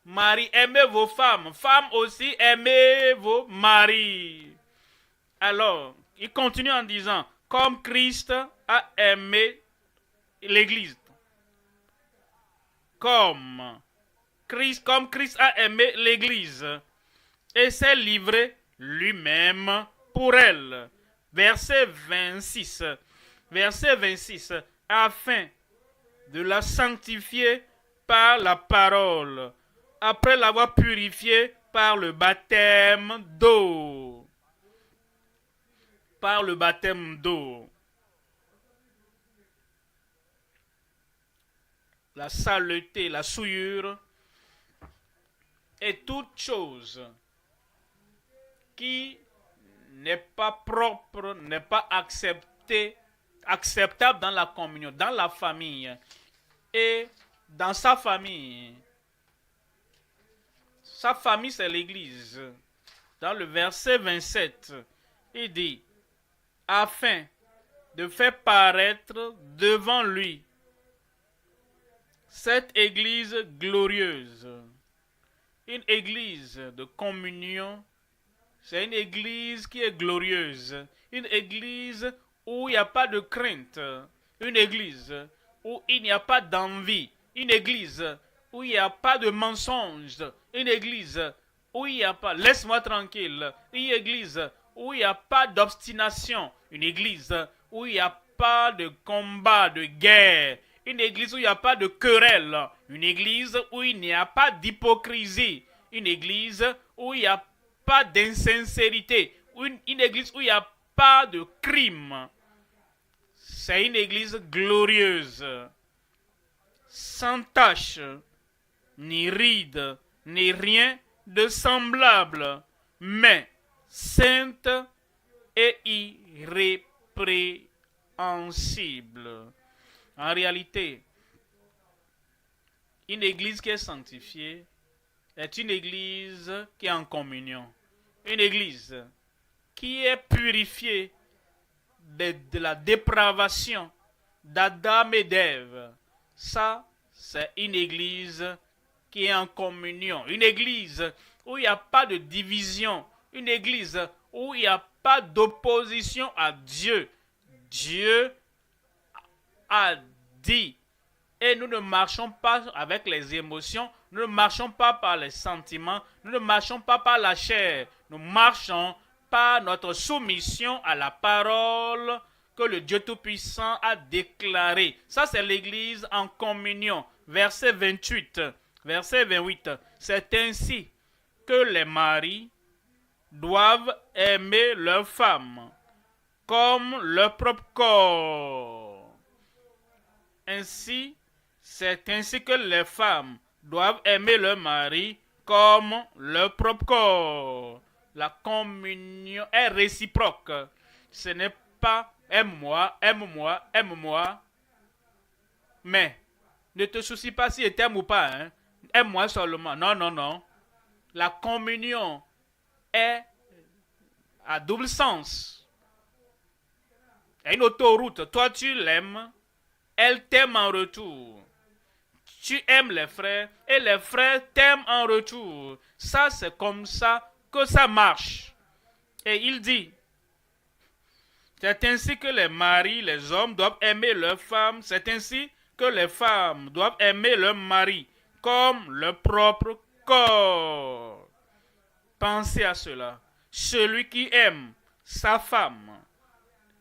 Marie, aimez vos femmes. Femmes aussi, aimez vos maris. Alors, il continue en disant, comme Christ a aimé l'Église. Comme Christ a aimé l'Église et s'est livré lui-même pour elle. Verset 26. Verset 26. Afin de la sanctifier par la parole, après l'avoir purifié par le baptême d'eau. Par le baptême d'eau. La saleté, la souillure est toute chose qui n'est pas propre, n'est pas acceptable dans la communion, dans la famille et dans sa famille. Sa famille, c'est l'Église. Dans le verset 27, il dit, afin de faire paraître devant lui cette Église glorieuse. Une Église de communion, c'est une Église qui est glorieuse. Une Église où il n'y a pas de crainte. Une Église où il n'y a pas d'envie. Une Église où il n'y a pas de mensonge, une église où il n'y a pas, laisse-moi tranquille, une église où il n'y a pas d'obstination, une église où il n'y a pas de combat, de guerre, une église où il n'y a pas de querelle, une église où il n'y a pas d'hypocrisie, une église où il n'y a pas d'insincérité, une église où il n'y a pas de crime. C'est une église glorieuse, sans tache, ni ride, ni rien de semblable, mais sainte et irrépréhensible. En réalité, une église qui est sanctifiée est une église qui est en communion. Une église qui est purifiée de la dépravation d'Adam et d'Ève. Ça, c'est une église qui est en communion. Une église où il n'y a pas de division. Une église où il n'y a pas d'opposition à Dieu. Dieu a dit. Et nous ne marchons pas avec les émotions, nous ne marchons pas par les sentiments, nous ne marchons pas par la chair. Nous marchons par notre soumission à la parole que le Dieu Tout-Puissant a déclarée. Ça, c'est l'Église en communion. Verset 28. Verset 28. C'est ainsi que les maris doivent aimer leurs femmes comme leur propre corps. C'est ainsi que les femmes doivent aimer leur mari comme leur propre corps. La communion est réciproque. Ce n'est pas aime-moi, aime-moi, aime-moi. Mais ne te soucie pas si je t'aime ou pas. Hein. Aime-moi seulement. Non, non, non. La communion est à double sens. Il y a une autoroute. Toi, tu l'aimes. Elle t'aime en retour. Tu aimes les frères et les frères t'aiment en retour. Ça, c'est comme ça que ça marche. Et il dit, c'est ainsi que les maris, les hommes doivent aimer leurs femmes. C'est ainsi que les femmes doivent aimer leur mari comme leur propre corps. Pensez à cela. Celui qui aime sa femme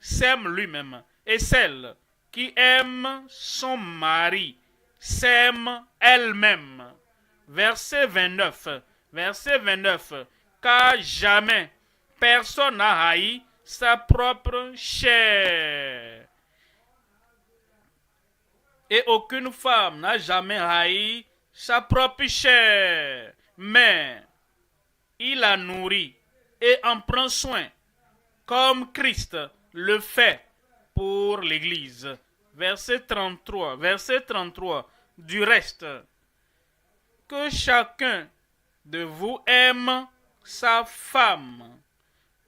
s'aime lui-même. Et celle qui aime son mari s'aime elle-même. Verset 29. Verset 29. Car jamais personne n'a haï sa propre chair. Et aucune femme n'a jamais haï sa propre chair. Mais il la nourrit et en prend soin, comme Christ le fait pour l'Église. Verset 33. Verset 33. Du reste, que chacun de vous aime sa femme.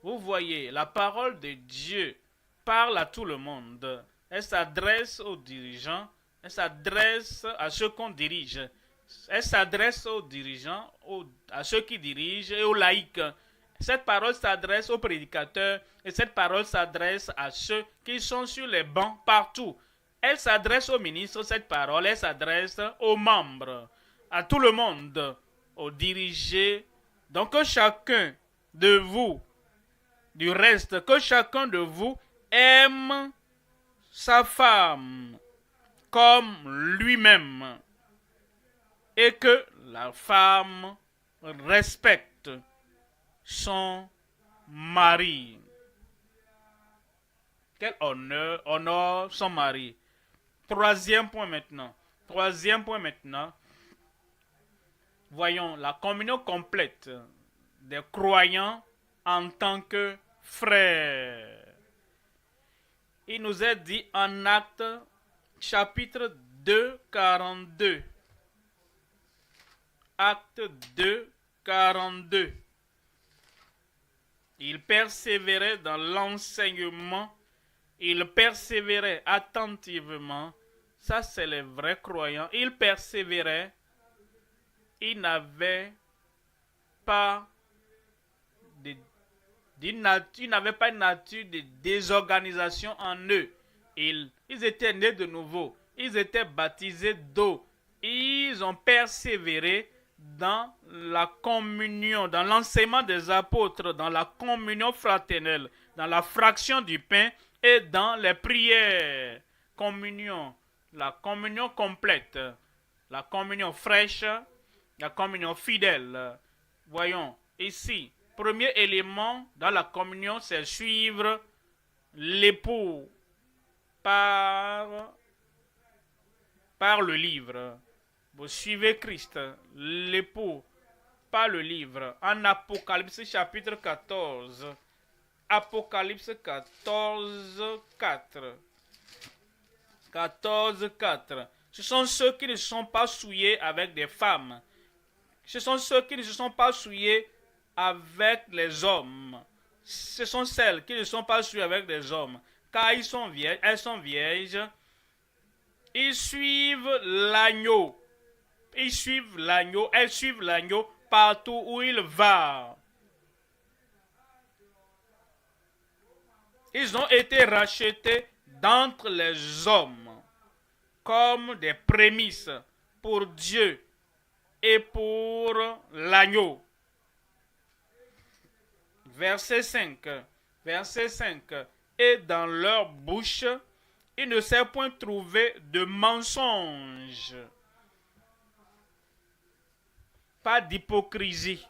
Vous voyez, la parole de Dieu parle à tout le monde. Elle s'adresse aux dirigeants, elle s'adresse à ceux qu'on dirige. Elle s'adresse aux dirigeants, à ceux qui dirigent et aux laïcs. Cette parole s'adresse aux prédicateurs et cette parole s'adresse à ceux qui sont sur les bancs partout. Elle s'adresse aux ministres, cette parole, elle s'adresse aux membres, à tout le monde, aux dirigés. Donc que chacun de vous, du reste, que chacun de vous aime sa femme comme lui-même et que la femme respecte son mari. Quel honneur honore son mari. Troisième point maintenant. Voyons la communion complète des croyants en tant que frères. Il nous est dit en Actes chapitre 2, 42. Acte 2, 42. Il persévérait dans l'enseignement, il persévérait attentivement. Ça, c'est les vrais croyants. Il persévérait. Il n'avait pas une nature de désorganisation en eux. Ils étaient nés de nouveau. Ils étaient baptisés d'eau. Ils ont persévéré dans la communion, dans l'enseignement des apôtres, dans la communion fraternelle, dans la fraction du pain et dans les prières. Communion, la communion complète, la communion fraîche, la communion fidèle. Voyons ici, premier élément dans la communion, c'est suivre l'époux par le livre. Vous suivez Christ, l'époux, pas le livre. En Apocalypse chapitre 14. Apocalypse 14, 4. 14, 4. Ce sont ceux qui ne se sont pas souillés avec des femmes. Ce sont ceux qui ne se sont pas souillés avec les hommes. Ce sont celles qui ne sont pas souillées avec des hommes. Car elles sont vierges. Ils suivent l'agneau. Ils suivent l'agneau. Elles suivent l'agneau partout où il va. Ils ont été rachetés d'entre les hommes comme des prémices pour Dieu et pour l'agneau. Verset 5. Verset 5. Et dans leur bouche, il ne s'est point trouvé de mensonge. Pas d'hypocrisie,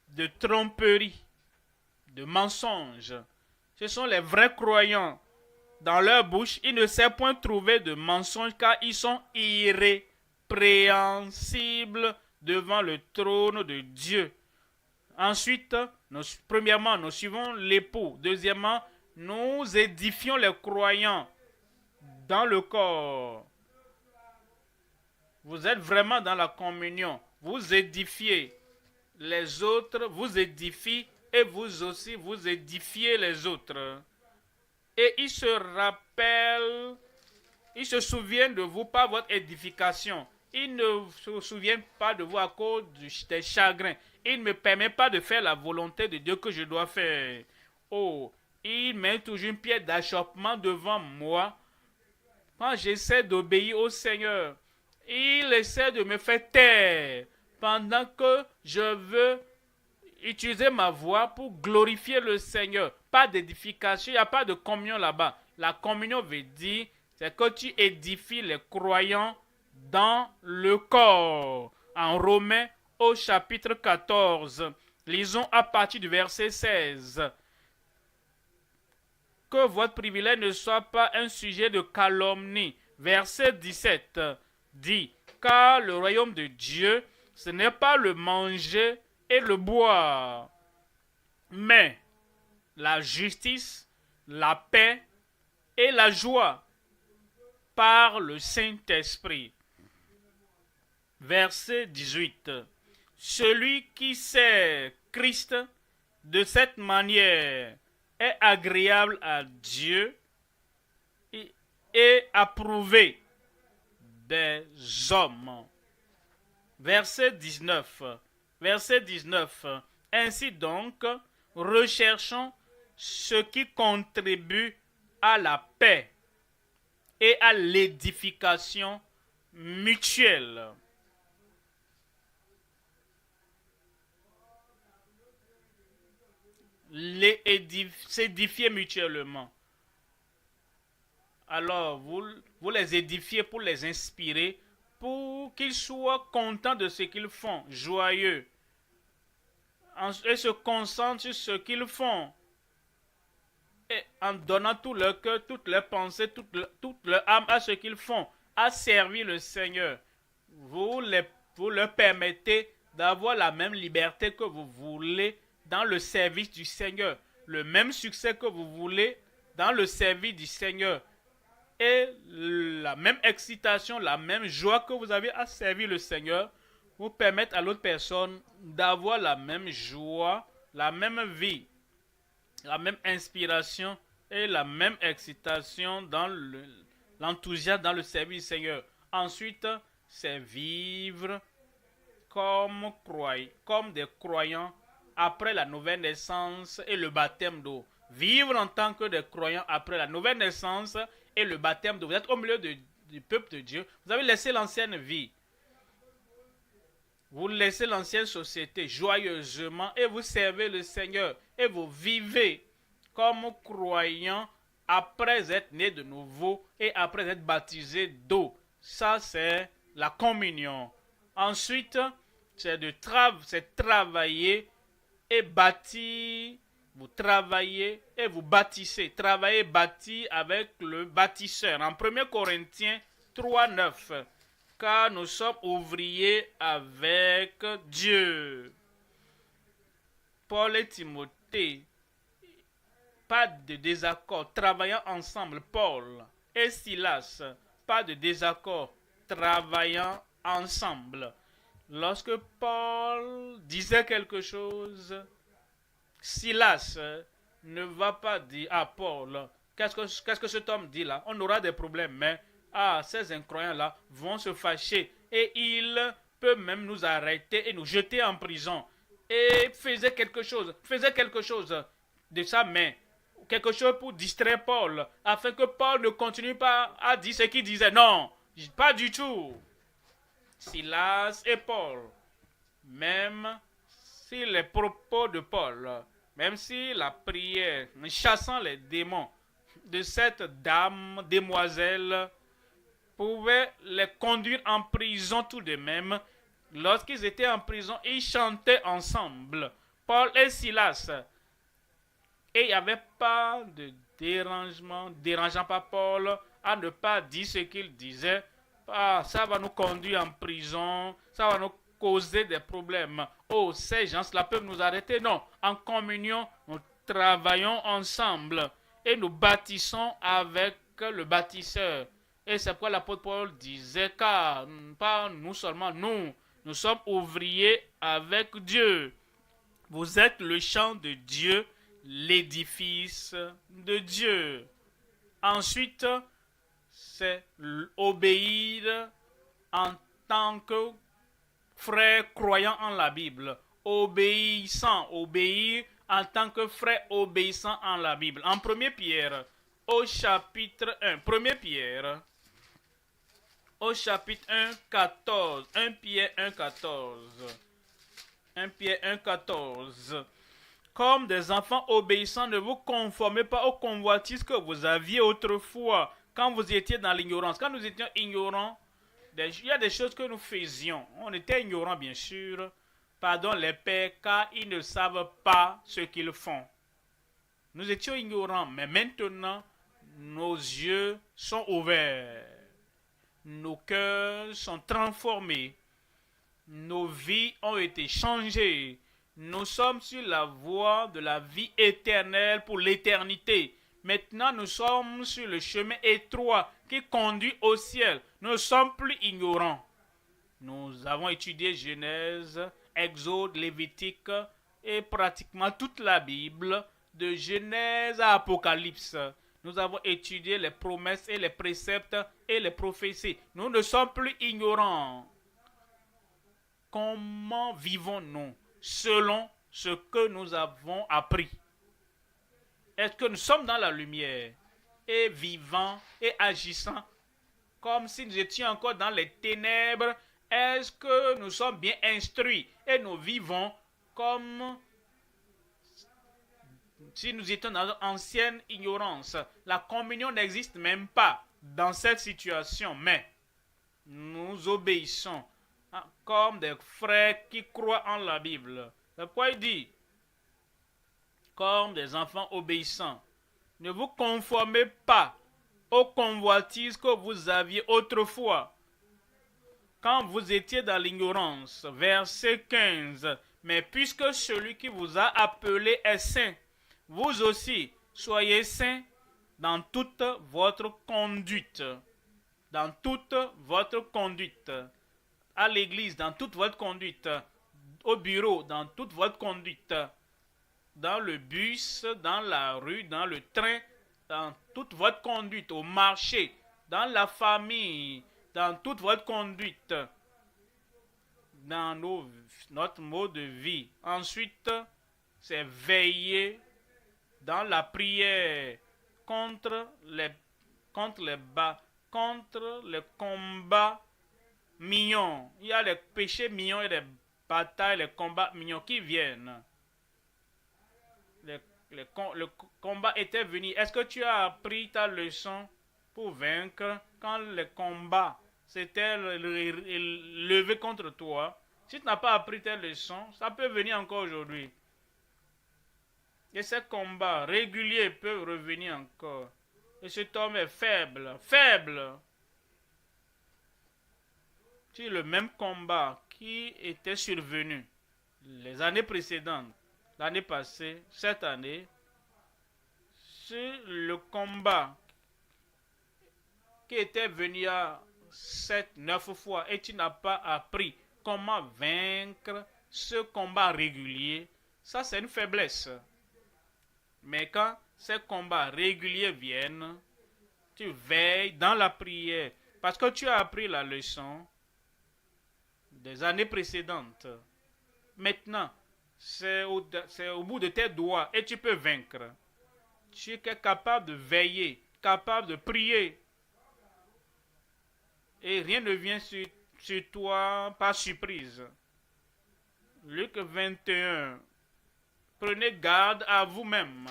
de tromperie, de mensonge. Ce sont les vrais croyants. Dans leur bouche, il ne s'est point trouvé de mensonge car ils sont irrépréhensibles devant le trône de Dieu. Ensuite, premièrement, nous suivons l'époux. Deuxièmement, nous édifions les croyants dans le corps. Vous êtes vraiment dans la communion. Vous édifiez les autres, vous édifiez et vous aussi, vous édifiez les autres. Et ils se rappellent, ils se souviennent de vous par votre édification. Ils ne se souviennent pas de vous à cause des chagrins. Ils ne me permettent pas de faire la volonté de Dieu que je dois faire. Oh, ils mettent toujours une pierre d'achoppement devant moi quand j'essaie d'obéir au Seigneur. Il essaie de me faire taire pendant que je veux utiliser ma voix pour glorifier le Seigneur. Pas d'édification, il n'y a pas de communion là-bas. La communion veut dire, c'est que tu édifies les croyants dans le corps. En Romains au chapitre 14, lisons à partir du verset 16. Que votre privilège ne soit pas un sujet de calomnie. Verset 17 dit, car le royaume de Dieu, ce n'est pas le manger et le boire, mais la justice, la paix et la joie par le Saint-Esprit. Verset 18. Celui qui sert Christ de cette manière est agréable à Dieu et approuvé des hommes. Verset 19. Verset 19. Ainsi donc, recherchons ce qui contribue à la paix et à l'édification mutuelle. S'édifier mutuellement. Alors, vous les édifiez pour les inspirer, pour qu'ils soient contents de ce qu'ils font, joyeux, et se concentrent sur ce qu'ils font, et en donnant tout leur cœur, toute leur pensée, toute leur âme à ce qu'ils font, à servir le Seigneur. Vous leur permettez d'avoir la même liberté que vous voulez dans le service du Seigneur, le même succès que vous voulez dans le service du Seigneur, et la même excitation, la même joie que vous avez à servir le Seigneur, vous permettre à l'autre personne d'avoir la même joie, la même vie, la même inspiration et la même excitation dans l'enthousiasme dans le service du Seigneur. Ensuite, c'est vivre comme des croyants après la nouvelle naissance et le baptême d'eau. Vivre en tant que des croyants après la nouvelle naissance et le baptême d'eau. Vous êtes au milieu du peuple de Dieu. Vous avez laissé l'ancienne vie. Vous laissez l'ancienne société joyeusement et vous servez le Seigneur. Et vous vivez comme croyants après être nés de nouveau et après être baptisés d'eau. Ça, c'est la communion. Ensuite, c'est travailler et bâtir. Vous travaillez et vous bâtissez. Travaillez, bâtir avec le bâtisseur. En 1 Corinthiens 3, 9. car nous sommes ouvriers avec Dieu. Paul et Timothée, pas de désaccord, travaillant ensemble. Paul et Silas, pas de désaccord, travaillant ensemble. Lorsque Paul disait quelque chose, Silas ne va pas dire à Paul, qu'est-ce que cet homme dit là? On aura des problèmes, mais ces incroyants-là vont se fâcher et ils peuvent même nous arrêter et nous jeter en prison. Et faisait quelque chose de sa main, quelque chose pour distraire Paul, afin que Paul ne continue pas à dire ce qu'il disait. Non, pas du tout. Silas et Paul, même si les propos de Paul, même si la prière chassant les démons de cette dame, demoiselle, pouvait les conduire en prison tout de même, lorsqu'ils étaient en prison, ils chantaient ensemble, Paul et Silas. Et il n'y avait pas de dérangeant pas Paul à ne pas dire ce qu'il disait. Ça va nous conduire en prison, ça va nous causer des problèmes. Oh, ces gens-là peuvent nous arrêter. Non, en communion, nous travaillons ensemble et nous bâtissons avec le bâtisseur. Et c'est pourquoi l'apôtre Paul disait, car pas nous seulement, nous sommes ouvriers avec Dieu. Vous êtes le champ de Dieu, l'édifice de Dieu. Ensuite, c'est obéir en tant que frère croyant en la Bible. Obéir en tant que frère obéissant en la Bible. En 1 Pierre, au chapitre 1, 1 Pierre, au chapitre 1, 14, 1 Pierre 1, 14. 1 Pierre 1, 14. Comme des enfants obéissants, ne vous conformez pas aux convoitises que vous aviez autrefois, quand vous étiez dans l'ignorance. Quand nous étions ignorants, il y a des choses que nous faisions. On était ignorants, bien sûr. Pardon les pères, car ils ne savent pas ce qu'ils font. Nous étions ignorants, mais maintenant, nos yeux sont ouverts. Nos cœurs sont transformés. Nos vies ont été changées. Nous sommes sur la voie de la vie éternelle pour l'éternité. Maintenant, nous sommes sur le chemin étroit qui conduit au ciel. Nous ne sommes plus ignorants. Nous avons étudié Genèse, Exode, Lévitique et pratiquement toute la Bible, de Genèse à Apocalypse. Nous avons étudié les promesses et les préceptes et les prophéties. Nous ne sommes plus ignorants. Comment vivons-nous selon ce que nous avons appris? Est-ce que nous sommes dans la lumière et vivant et agissant comme si nous étions encore dans les ténèbres? Est-ce que nous sommes bien instruits et nous vivons comme si nous étions dans l'ancienne ignorance? La communion n'existe même pas dans cette situation, mais nous obéissons comme des frères qui croient en la Bible. C'est pourquoi il dit, comme des enfants obéissants, ne vous conformez pas aux convoitises que vous aviez autrefois, quand vous étiez dans l'ignorance. Verset 15. Mais puisque celui qui vous a appelé est saint, vous aussi soyez saints dans toute votre conduite. Dans toute votre conduite. À l'église, dans toute votre conduite. Au bureau, dans toute votre conduite. Dans le bus, dans la rue, dans le train, dans toute votre conduite. Au marché, dans la famille, dans toute votre conduite. Dans notre mode de vie. Ensuite, c'est veiller dans la prière contre les combats mignons. Il y a les péchés mignons et les batailles, les combats mignons qui viennent. Le combat était venu. Est-ce que tu as appris ta leçon pour vaincre quand le combat s'était levé contre toi? Si tu n'as pas appris tes leçons, ça peut venir encore aujourd'hui. Et ces combats réguliers peuvent revenir encore. Et cet homme est faible. sur le même combat qui était survenu les années précédentes, l'année passée, cette année, sur le combat qui était venu à 7-9 fois et tu n'as pas appris comment vaincre ce combat régulier, ça c'est une faiblesse. Mais quand ces combats réguliers viennent, tu veilles dans la prière parce que tu as appris la leçon des années précédentes. Maintenant, c'est au bout de tes doigts et tu peux vaincre. Tu es capable de veiller, capable de prier. Et rien ne vient sur toi par surprise. Luc 21. Prenez garde à vous-même,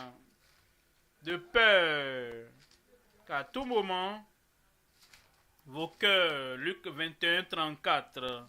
de peur qu'à tout moment, vos cœurs, Luc 21, 34,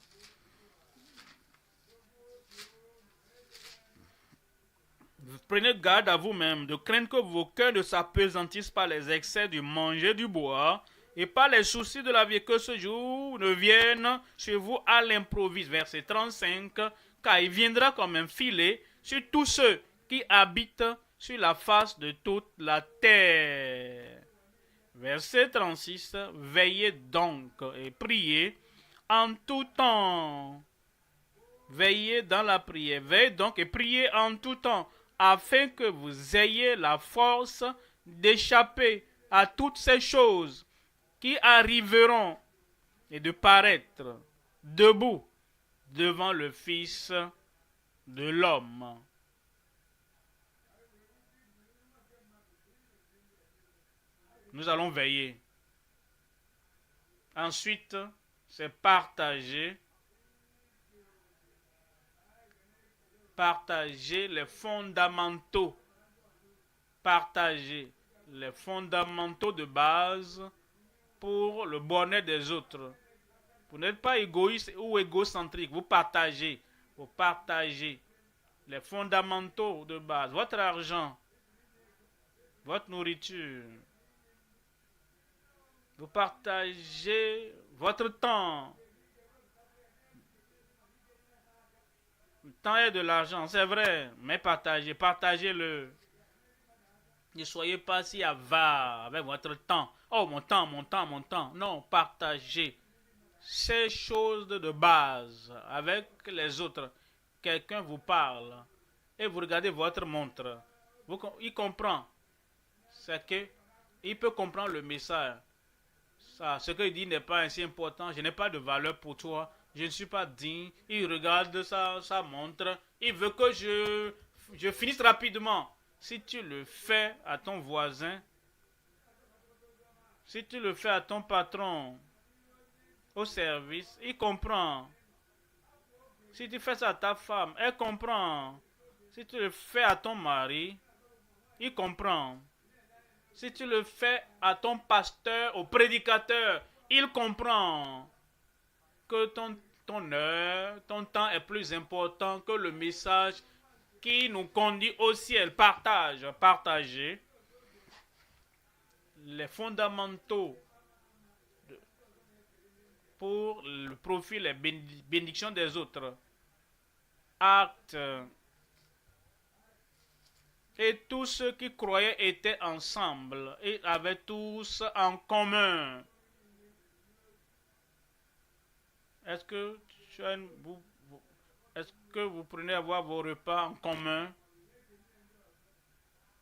prenez garde à vous-même, de craindre que vos cœurs ne s'apesantissent par les excès du manger, du boire, et par les soucis de la vie, que ce jour ne vienne sur vous à l'improviste. Verset 35, car il viendra comme un filet sur tous ceux qui habitent sur la face de toute la terre. Verset 36, veillez donc et priez en tout temps. Veillez dans la prière. Veillez donc et priez en tout temps, afin que vous ayez la force d'échapper à toutes ces choses qui arriveront et de paraître debout devant le Fils de l'homme. Nous allons veiller. Ensuite, c'est partager les fondamentaux. Partager les fondamentaux de base pour le bonheur des autres. Vous n'êtes pas égoïste ou égocentrique. Vous partagez les fondamentaux de base. Votre argent, votre nourriture. Vous partagez votre temps. Le temps est de l'argent, c'est vrai, mais partagez-le. Ne soyez pas si avare avec votre temps. Oh, mon temps, mon temps, mon temps. Non, partagez ces choses de base avec les autres. Quelqu'un vous parle et vous regardez votre montre. Il comprend. C'est que il peut comprendre le message. Ça, ce qu'il dit n'est pas ainsi important. Je n'ai pas de valeur pour toi. Je ne suis pas digne. Il regarde sa montre. Il veut que je finisse rapidement. Si tu le fais à ton voisin, si tu le fais à ton patron au service, il comprend. Si tu fais ça à ta femme, elle comprend. Si tu le fais à ton mari, il comprend. Si tu le fais à ton pasteur, au prédicateur, il comprend que ton heure, ton temps est plus important que le message qui nous conduit au ciel. Partagez les fondamentaux pour le profit, les bénédictions des autres. Actes. Et tous ceux qui croyaient étaient ensemble et avaient tous en commun. Est-ce que vous prenez avoir vos repas en commun?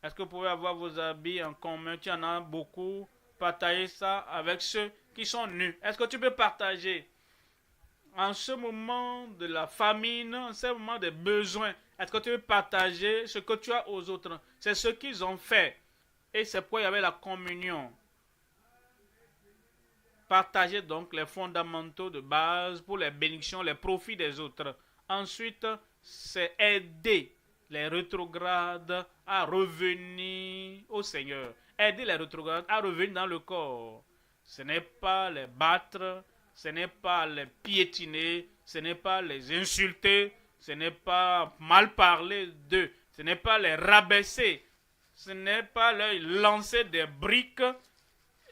Est-ce que vous pouvez avoir vos habits en commun? Tu en as beaucoup. Partagez ça avec ceux qui sont nus. Est-ce que tu peux partager? En ce moment de la famine, en ce moment des besoins, est-ce que tu veux partager ce que tu as aux autres? C'est ce qu'ils ont fait. Et c'est pourquoi il y avait la communion. Partagez donc les fondamentaux de base pour les bénédictions, les profits des autres. Ensuite, c'est aider les rétrogrades à revenir au Seigneur. Aider les rétrogrades à revenir dans le corps. Ce n'est pas les battre, ce n'est pas les piétiner, ce n'est pas les insulter, ce n'est pas mal parler d'eux, ce n'est pas les rabaisser, ce n'est pas leur lancer des briques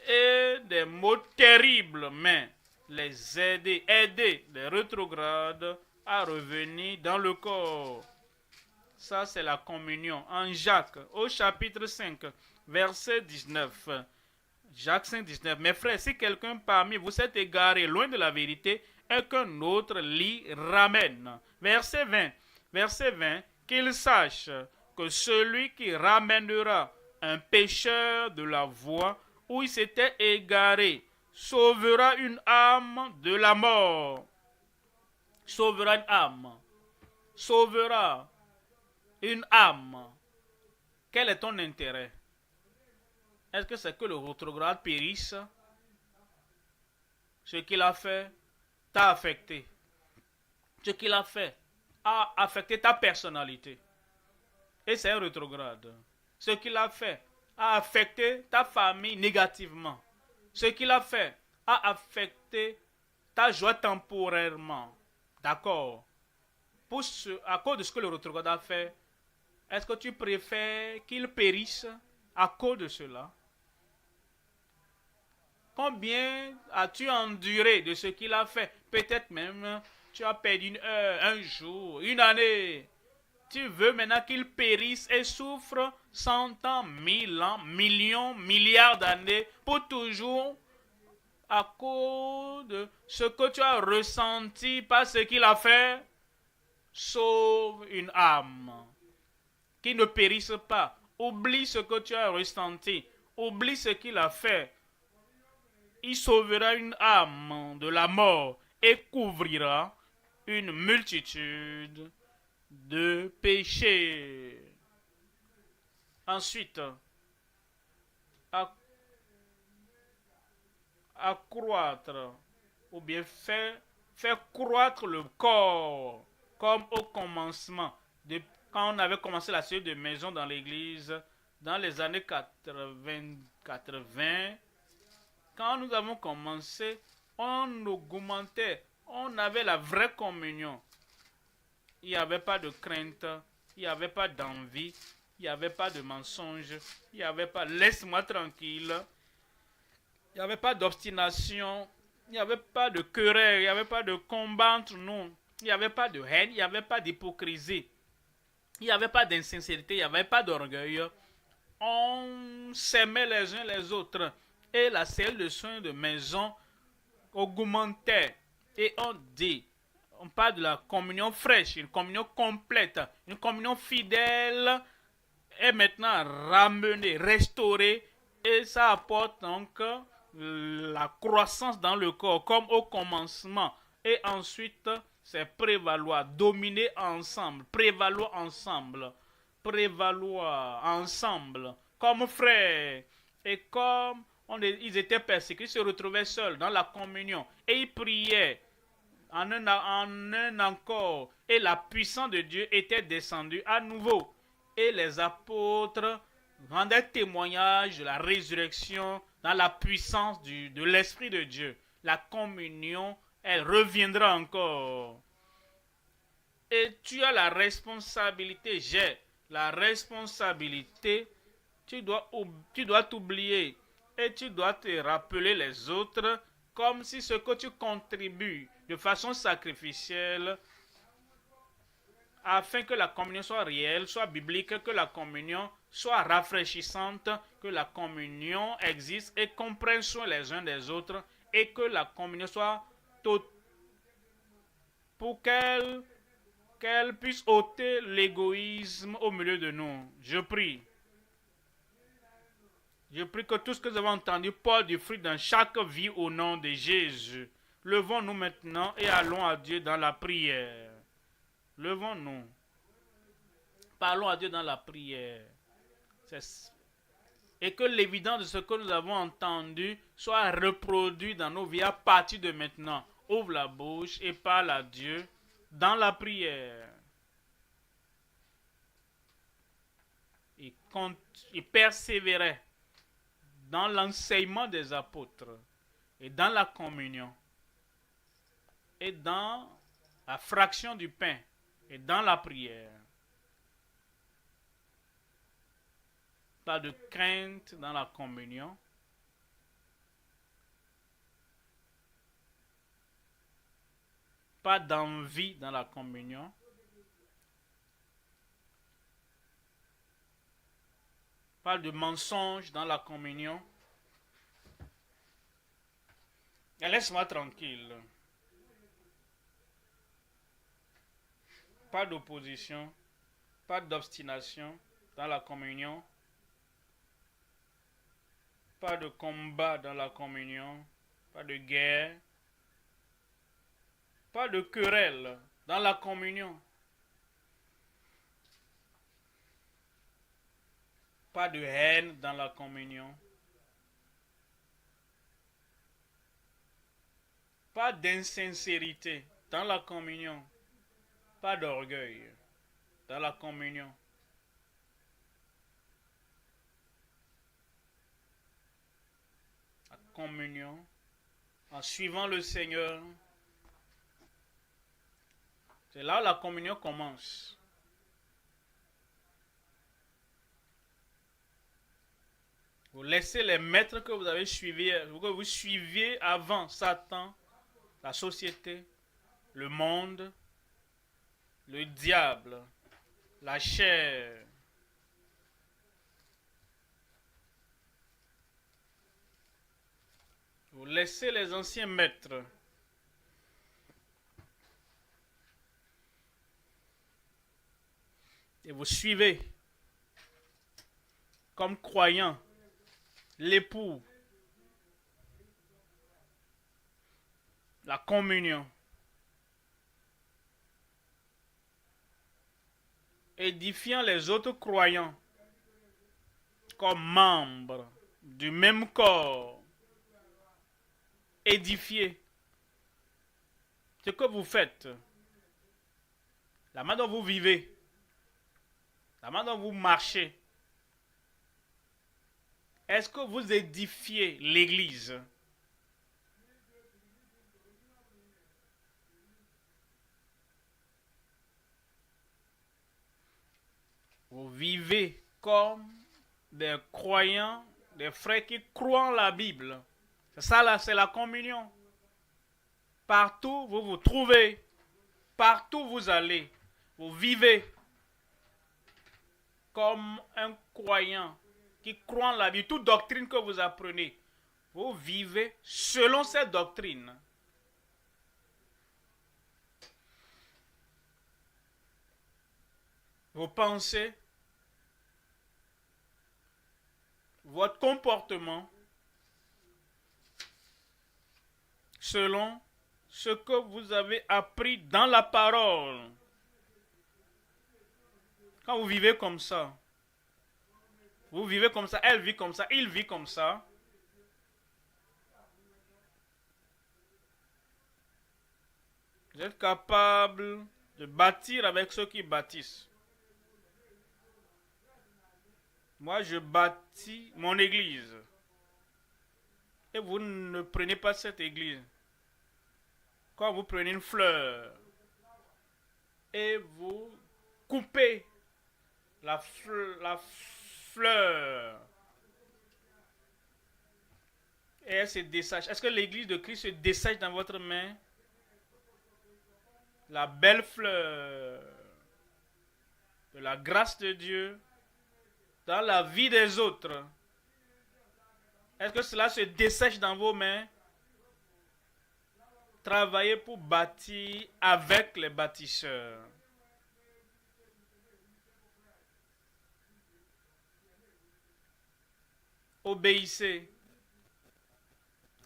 et des mots terribles, mais aider les rétrogrades à revenir dans le corps. Ça, c'est la communion. En Jacques, au chapitre 5, verset 19. Jacques 5, 19. Mes frères, si quelqu'un parmi vous s'est égaré loin de la vérité et qu'un autre l'y ramène. Verset 20. Verset 20. Qu'il sache que celui qui ramènera un pécheur de la voie où il s'était égaré sauvera une âme de la mort. Sauvera une âme. Sauvera une âme. Quel est ton intérêt? Est-ce que c'est que le rétrograde périsse? Ce qu'il a fait t'a affecté. Ce qu'il a fait a affecté ta personnalité. Et c'est un rétrograde. Ce qu'il a fait a affecté ta famille négativement. Ce qu'il a fait a affecté ta joie temporairement. D'accord? À cause de ce que le rétrograde a fait, est-ce que tu préfères qu'il périsse à cause de cela? Combien as-tu enduré de ce qu'il a fait? Peut-être même tu as perdu une heure, un jour, une année. Tu veux maintenant qu'il périsse et souffre 100 ans, 1000 ans, millions, milliards d'années pour toujours à cause de ce que tu as ressenti par ce qu'il a fait? Sauve une âme qui ne périsse pas. Oublie ce que tu as ressenti. Oublie ce qu'il a fait. Il sauvera une âme de la mort et couvrira une multitude de péchés. Ensuite, accroître ou bien faire croître le corps comme au commencement, quand on avait commencé la série de maisons dans l'église dans les années 80, quand nous avons commencé, on augmentait, on avait la vraie communion. Il n'y avait pas de crainte, il n'y avait pas d'envie, il n'y avait pas de mensonge, il n'y avait pas laisse-moi tranquille, il n'y avait pas d'obstination, il n'y avait pas de querelle, il n'y avait pas de combat entre nous, il n'y avait pas de haine, il n'y avait pas d'hypocrisie, il n'y avait pas d'insincérité, il n'y avait pas d'orgueil. On s'aimait les uns les autres et la cellule de soins de maison augmentait. Et on parle de la communion fraîche, une communion complète, une communion fidèle est maintenant ramenée, restaurée et ça apporte donc la croissance dans le corps comme au commencement. Et ensuite, c'est prévaloir, dominer ensemble, prévaloir ensemble, comme frères. Et comme ils étaient persécutés, ils se retrouvaient seuls dans la communion. Et ils priaient en un encore. Et la puissance de Dieu était descendue à nouveau. Et les apôtres rendaient témoignage de la résurrection dans la puissance de l'Esprit de Dieu. La communion, elle reviendra encore. Et tu as la responsabilité, j'ai la responsabilité, tu dois t'oublier et tu dois te rappeler les autres comme si ce que tu contribues de façon sacrificielle afin que la communion soit réelle, soit biblique, que la communion soit rafraîchissante, que la communion existe et qu'on prenne soin les uns des autres et que la communion soit pour qu'elle puisse ôter l'égoïsme au milieu de nous. Je prie. Je prie que tout ce que nous avons entendu porte du fruit dans chaque vie au nom de Jésus. Levons-nous maintenant et allons à Dieu dans la prière. Levons-nous. Parlons à Dieu dans la prière. Et que l'évidence de ce que nous avons entendu soit reproduit dans nos vies à partir de maintenant. Ouvre la bouche et parle à Dieu dans la prière. Il persévérait dans l'enseignement des apôtres et dans la communion et dans la fraction du pain et dans la prière. Pas de crainte dans la communion. pas d'envie dans la communion, pas de mensonge dans la communion. Et laisse-moi tranquille. Pas d'opposition, pas d'obstination dans la communion, pas de combat dans la communion, pas de guerre, pas de querelle dans la communion, pas de haine dans la communion, pas d'insincérité dans la communion, pas d'orgueil dans la communion. La communion, en suivant le Seigneur, c'est là où la communion commence. Vous laissez les maîtres que vous avez suivis, que vous suiviez avant Satan, la société, le monde, le diable, la chair. Vous laissez les anciens maîtres. Et vous suivez comme croyant l'époux, la communion. Édifiant les autres croyants comme membres du même corps. Édifier ce que vous faites, la manière dont vous vivez, la manière dont vous marchez. Est-ce que vous édifiez l'Église? Vous vivez comme des croyants, des frères qui croient en la Bible. C'est ça là, c'est la communion. Partout vous vous trouvez, partout vous allez, vous vivez comme un croyant qui croit en la Bible. Toute doctrine que vous apprenez, vous vivez selon cette doctrine. Vos pensées, votre comportement, selon ce que vous avez appris dans la parole. Quand vous vivez comme ça, vous vivez comme ça, elle vit comme ça, il vit comme ça, vous êtes capable de bâtir avec ceux qui bâtissent. Moi, je bâtis mon église. Et vous ne prenez pas cette église. Quand vous prenez une fleur et vous coupez la fleur et elle se dessèche. Est-ce que l'église de Christ se dessèche dans votre main? La belle fleur de la grâce de Dieu dans la vie des autres. Est-ce que cela se dessèche dans vos mains? Travaillez pour bâtir avec les bâtisseurs. Obéissez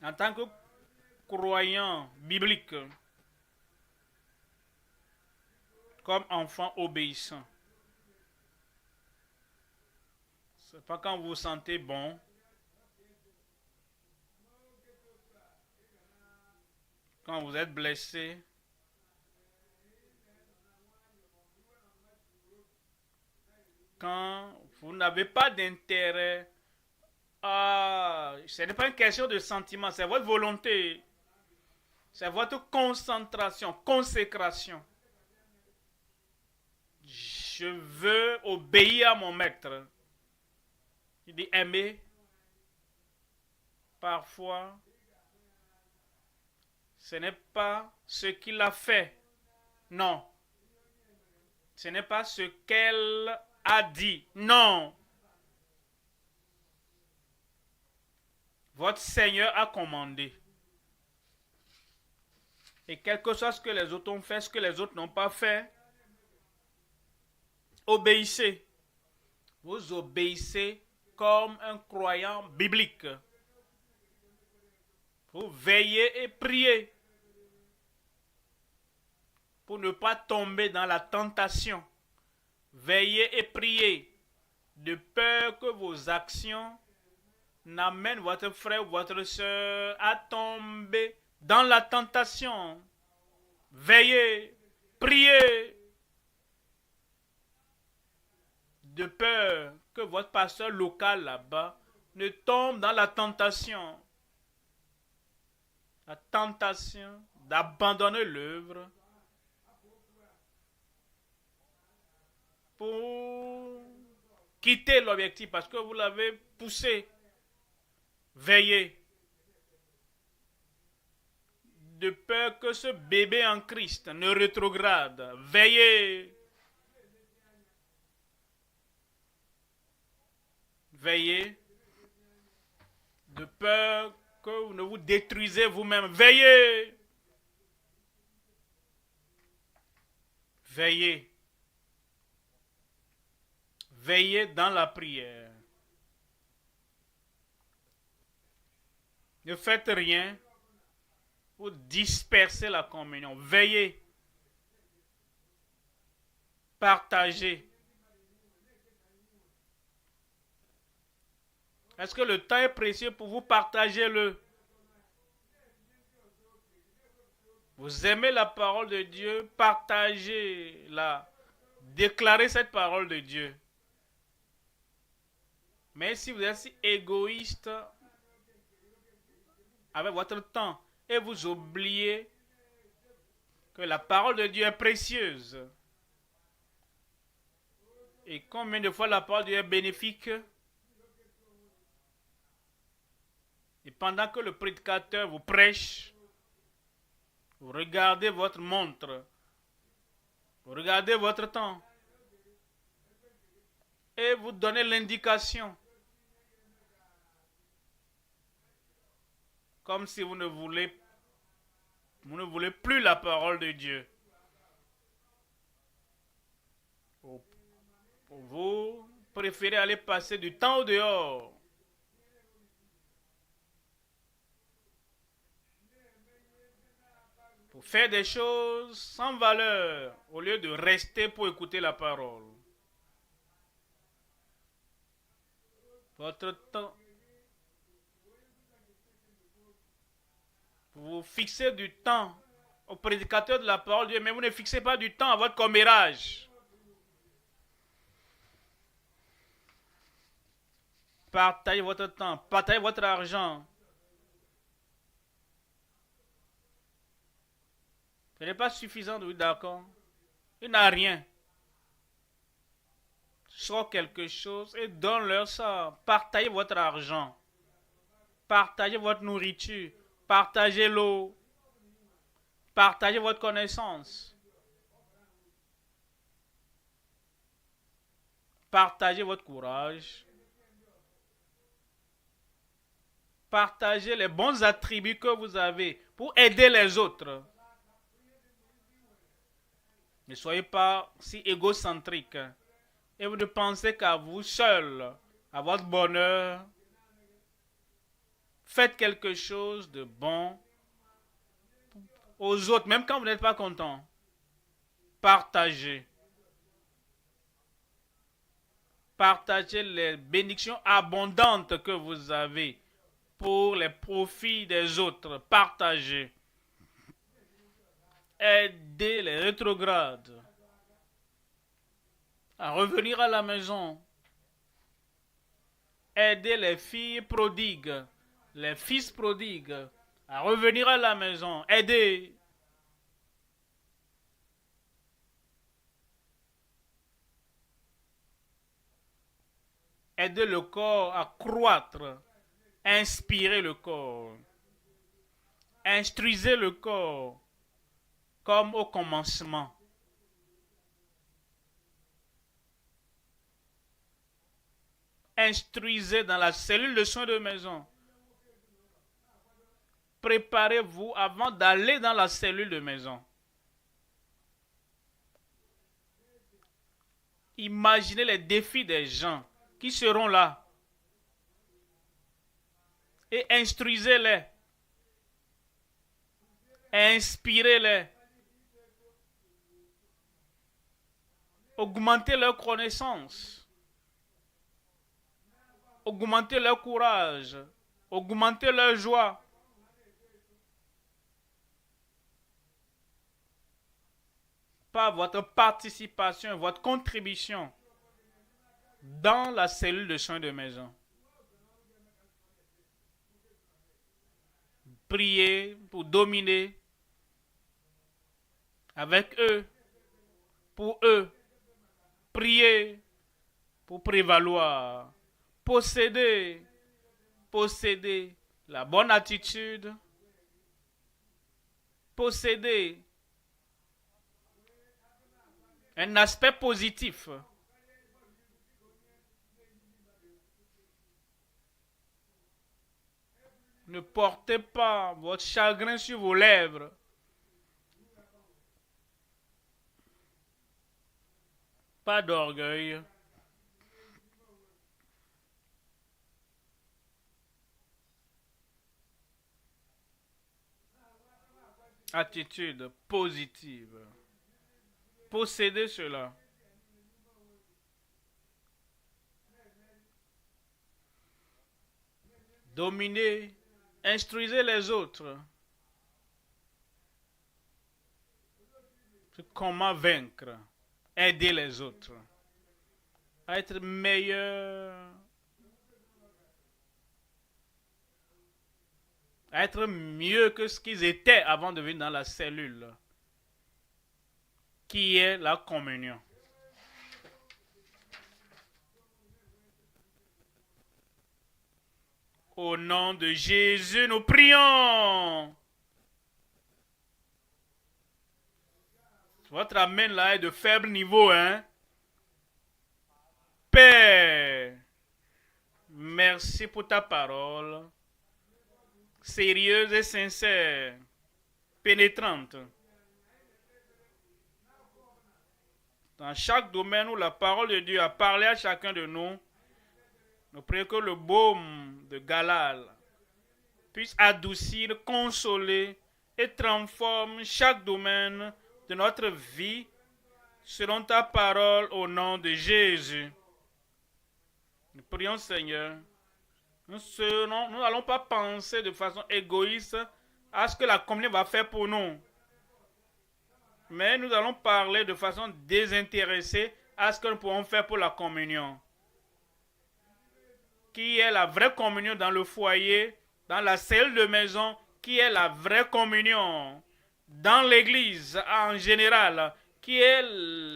en tant que croyant biblique, comme enfant obéissant. Ce n'est pas quand vous vous sentez bon, quand vous êtes blessé, quand vous n'avez pas d'intérêt. Ce n'est pas une question de sentiment, c'est votre volonté, c'est votre concentration, consécration. Je veux obéir à mon maître. Il dit aimer. Parfois, ce n'est pas ce qu'il a fait. Non. Ce n'est pas ce qu'elle a dit. Non. Votre Seigneur a commandé. Et quel que soit ce que les autres ont fait, ce que les autres n'ont pas fait, obéissez. Vous obéissez comme un croyant biblique. Vous veillez et priez pour ne pas tomber dans la tentation. Veillez et priez de peur que vos actions n'amènent votre frère ou votre soeur à tomber dans la tentation. Veillez, priez de peur que votre pasteur local là-bas ne tombe dans la tentation. La tentation d'abandonner l'œuvre pour quitter l'objectif parce que vous l'avez poussé. Veillez. De peur que ce bébé en Christ ne rétrograde. Veillez. Veillez. De peur que vous ne vous détruisez vous-même. Veillez. Veillez. Veillez dans la prière. Ne faites rien pour disperser la communion. Veillez. Partagez. Est-ce que le temps est précieux pour vous? Partagez-le. Vous aimez la parole de Dieu? Partagez-la. Déclarez cette parole de Dieu. Mais si vous êtes si égoïste avec votre temps et vous oubliez que la parole de Dieu est précieuse, et combien de fois la parole de Dieu est bénéfique, et pendant que le prédicateur vous prêche, vous regardez votre montre, vous regardez votre temps, et vous donnez l'indication, comme si vous ne voulez plus la parole de Dieu. Vous préférez aller passer du temps au dehors. Pour faire des choses sans valeur, au lieu de rester pour écouter la parole. Votre temps. Vous fixez du temps au prédicateur de la parole de Dieu, mais vous ne fixez pas du temps à votre commérage. Partagez votre temps, partagez votre argent. Ce n'est pas suffisant de vous d'accord. Il n'a rien. Sors quelque chose et donne-leur ça. Partagez votre argent. Partagez votre nourriture. Partagez l'eau. Partagez votre connaissance. Partagez votre courage. Partagez les bons attributs que vous avez pour aider les autres. Ne soyez pas si égocentrique. Et vous ne pensez qu'à vous seul, à votre bonheur. Faites quelque chose de bon aux autres, même quand vous n'êtes pas content. Partagez. Partagez les bénédictions abondantes que vous avez pour les profits des autres. Partagez. Aidez les rétrogrades à revenir à la maison. Aidez les filles prodigues, les fils prodigues à revenir à la maison. Aidez. Aidez le corps à croître. Inspirez le corps. Instruisez le corps comme au commencement. Instruisez dans la cellule de soins de maison. Préparez-vous avant d'aller dans la cellule de maison. Imaginez les défis des gens qui seront là et instruisez-les. Inspirez-les. Augmentez leur connaissance. Augmentez leur courage. Augmentez leur joie. Par votre participation, votre contribution dans la cellule de soins de maison. Priez pour dominer avec eux, pour eux. Priez pour prévaloir. Posséder la bonne attitude. Posséder un aspect positif. Ne portez pas votre chagrin sur vos lèvres. Pas d'orgueil. Attitude positive. Possédez cela. Dominez, instruisez les autres. Comment vaincre, aider les autres à être meilleurs, à être mieux que ce qu'ils étaient avant de venir dans la cellule, qui est la communion. Au nom de Jésus, nous prions. Votre amen là est de faible niveau, hein? Père, merci pour ta parole, sérieuse et sincère, pénétrante. Dans chaque domaine où la parole de Dieu a parlé à chacun de nous, nous prions que le baume de Galal puisse adoucir, consoler et transformer chaque domaine de notre vie selon ta parole au nom de Jésus. Nous prions, Seigneur, nous n'allons pas penser de façon égoïste à ce que la communion va faire pour nous, mais nous allons parler de façon désintéressée à ce que nous pouvons faire pour la communion, qui est la vraie communion dans le foyer, dans la cellule de maison, qui est la vraie communion dans l'église en général, qui est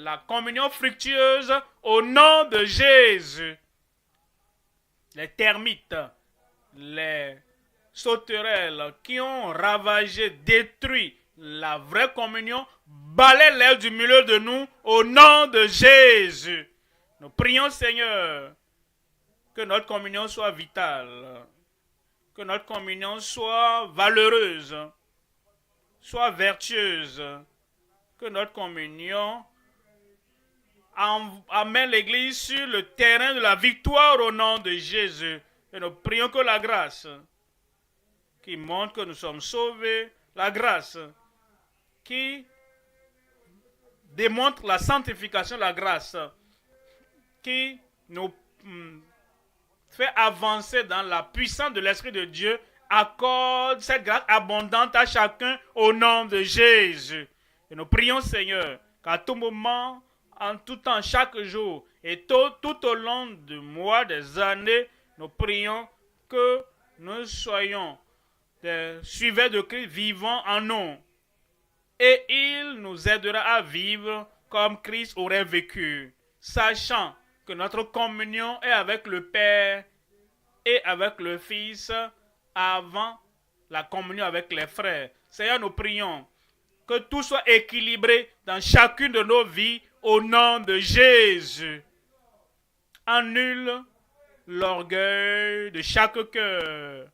la communion fructueuse au nom de Jésus. Les termites, les sauterelles qui ont ravagé, détruit la vraie communion, balayez-les du milieu de nous au nom de Jésus. Nous prions, Seigneur, que notre communion soit vitale, que notre communion soit valeureuse, soit vertueuse, que notre communion amène l'Église sur le terrain de la victoire au nom de Jésus. Et nous prions que la grâce qui montre que nous sommes sauvés, la grâce qui démontre la sanctification, la grâce qui nous fait avancer dans la puissance de l'Esprit de Dieu, accorde cette grâce abondante à chacun au nom de Jésus. Et nous prions, Seigneur, qu'à tout moment, en tout temps, chaque jour, et tout au long du mois, des années, nous prions que nous soyons des suiveurs de Christ vivant en nous. Et il nous aidera à vivre comme Christ aurait vécu, sachant que notre communion est avec le Père et avec le Fils avant la communion avec les frères. Seigneur, nous prions que tout soit équilibré dans chacune de nos vies au nom de Jésus. Annule l'orgueil de chaque cœur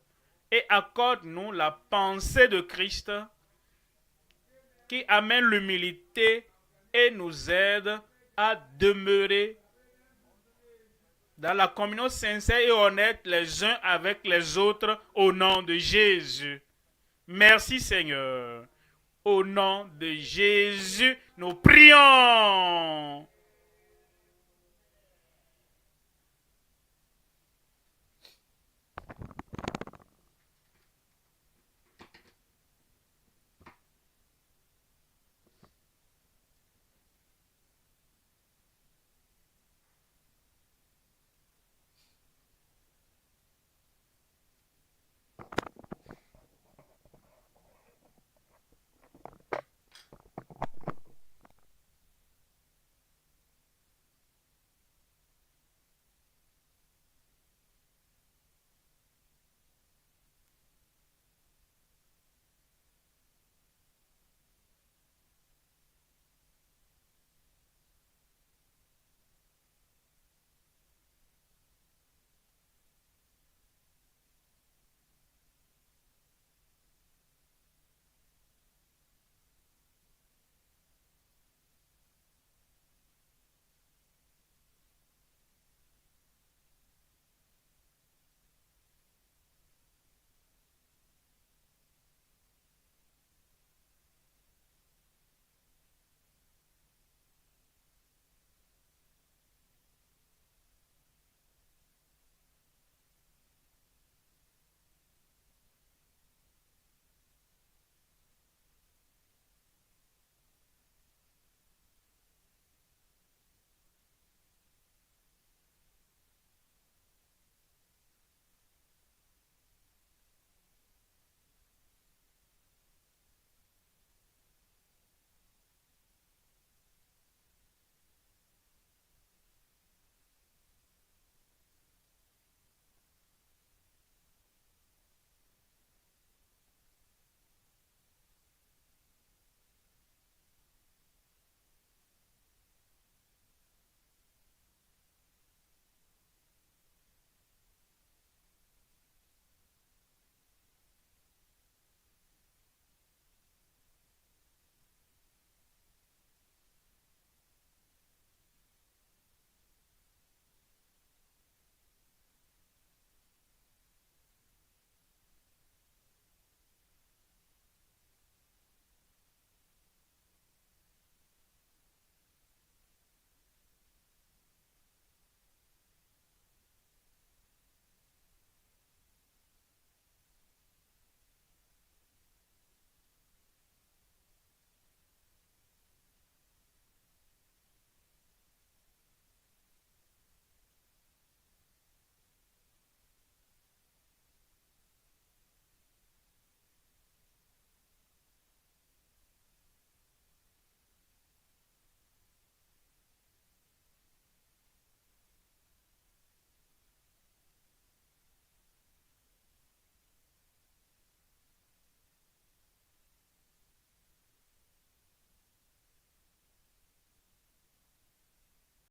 et accorde-nous la pensée de Christ qui amène l'humilité et nous aide à demeurer dans la communion sincère et honnête les uns avec les autres au nom de Jésus. Merci Seigneur. Au nom de Jésus, nous prions.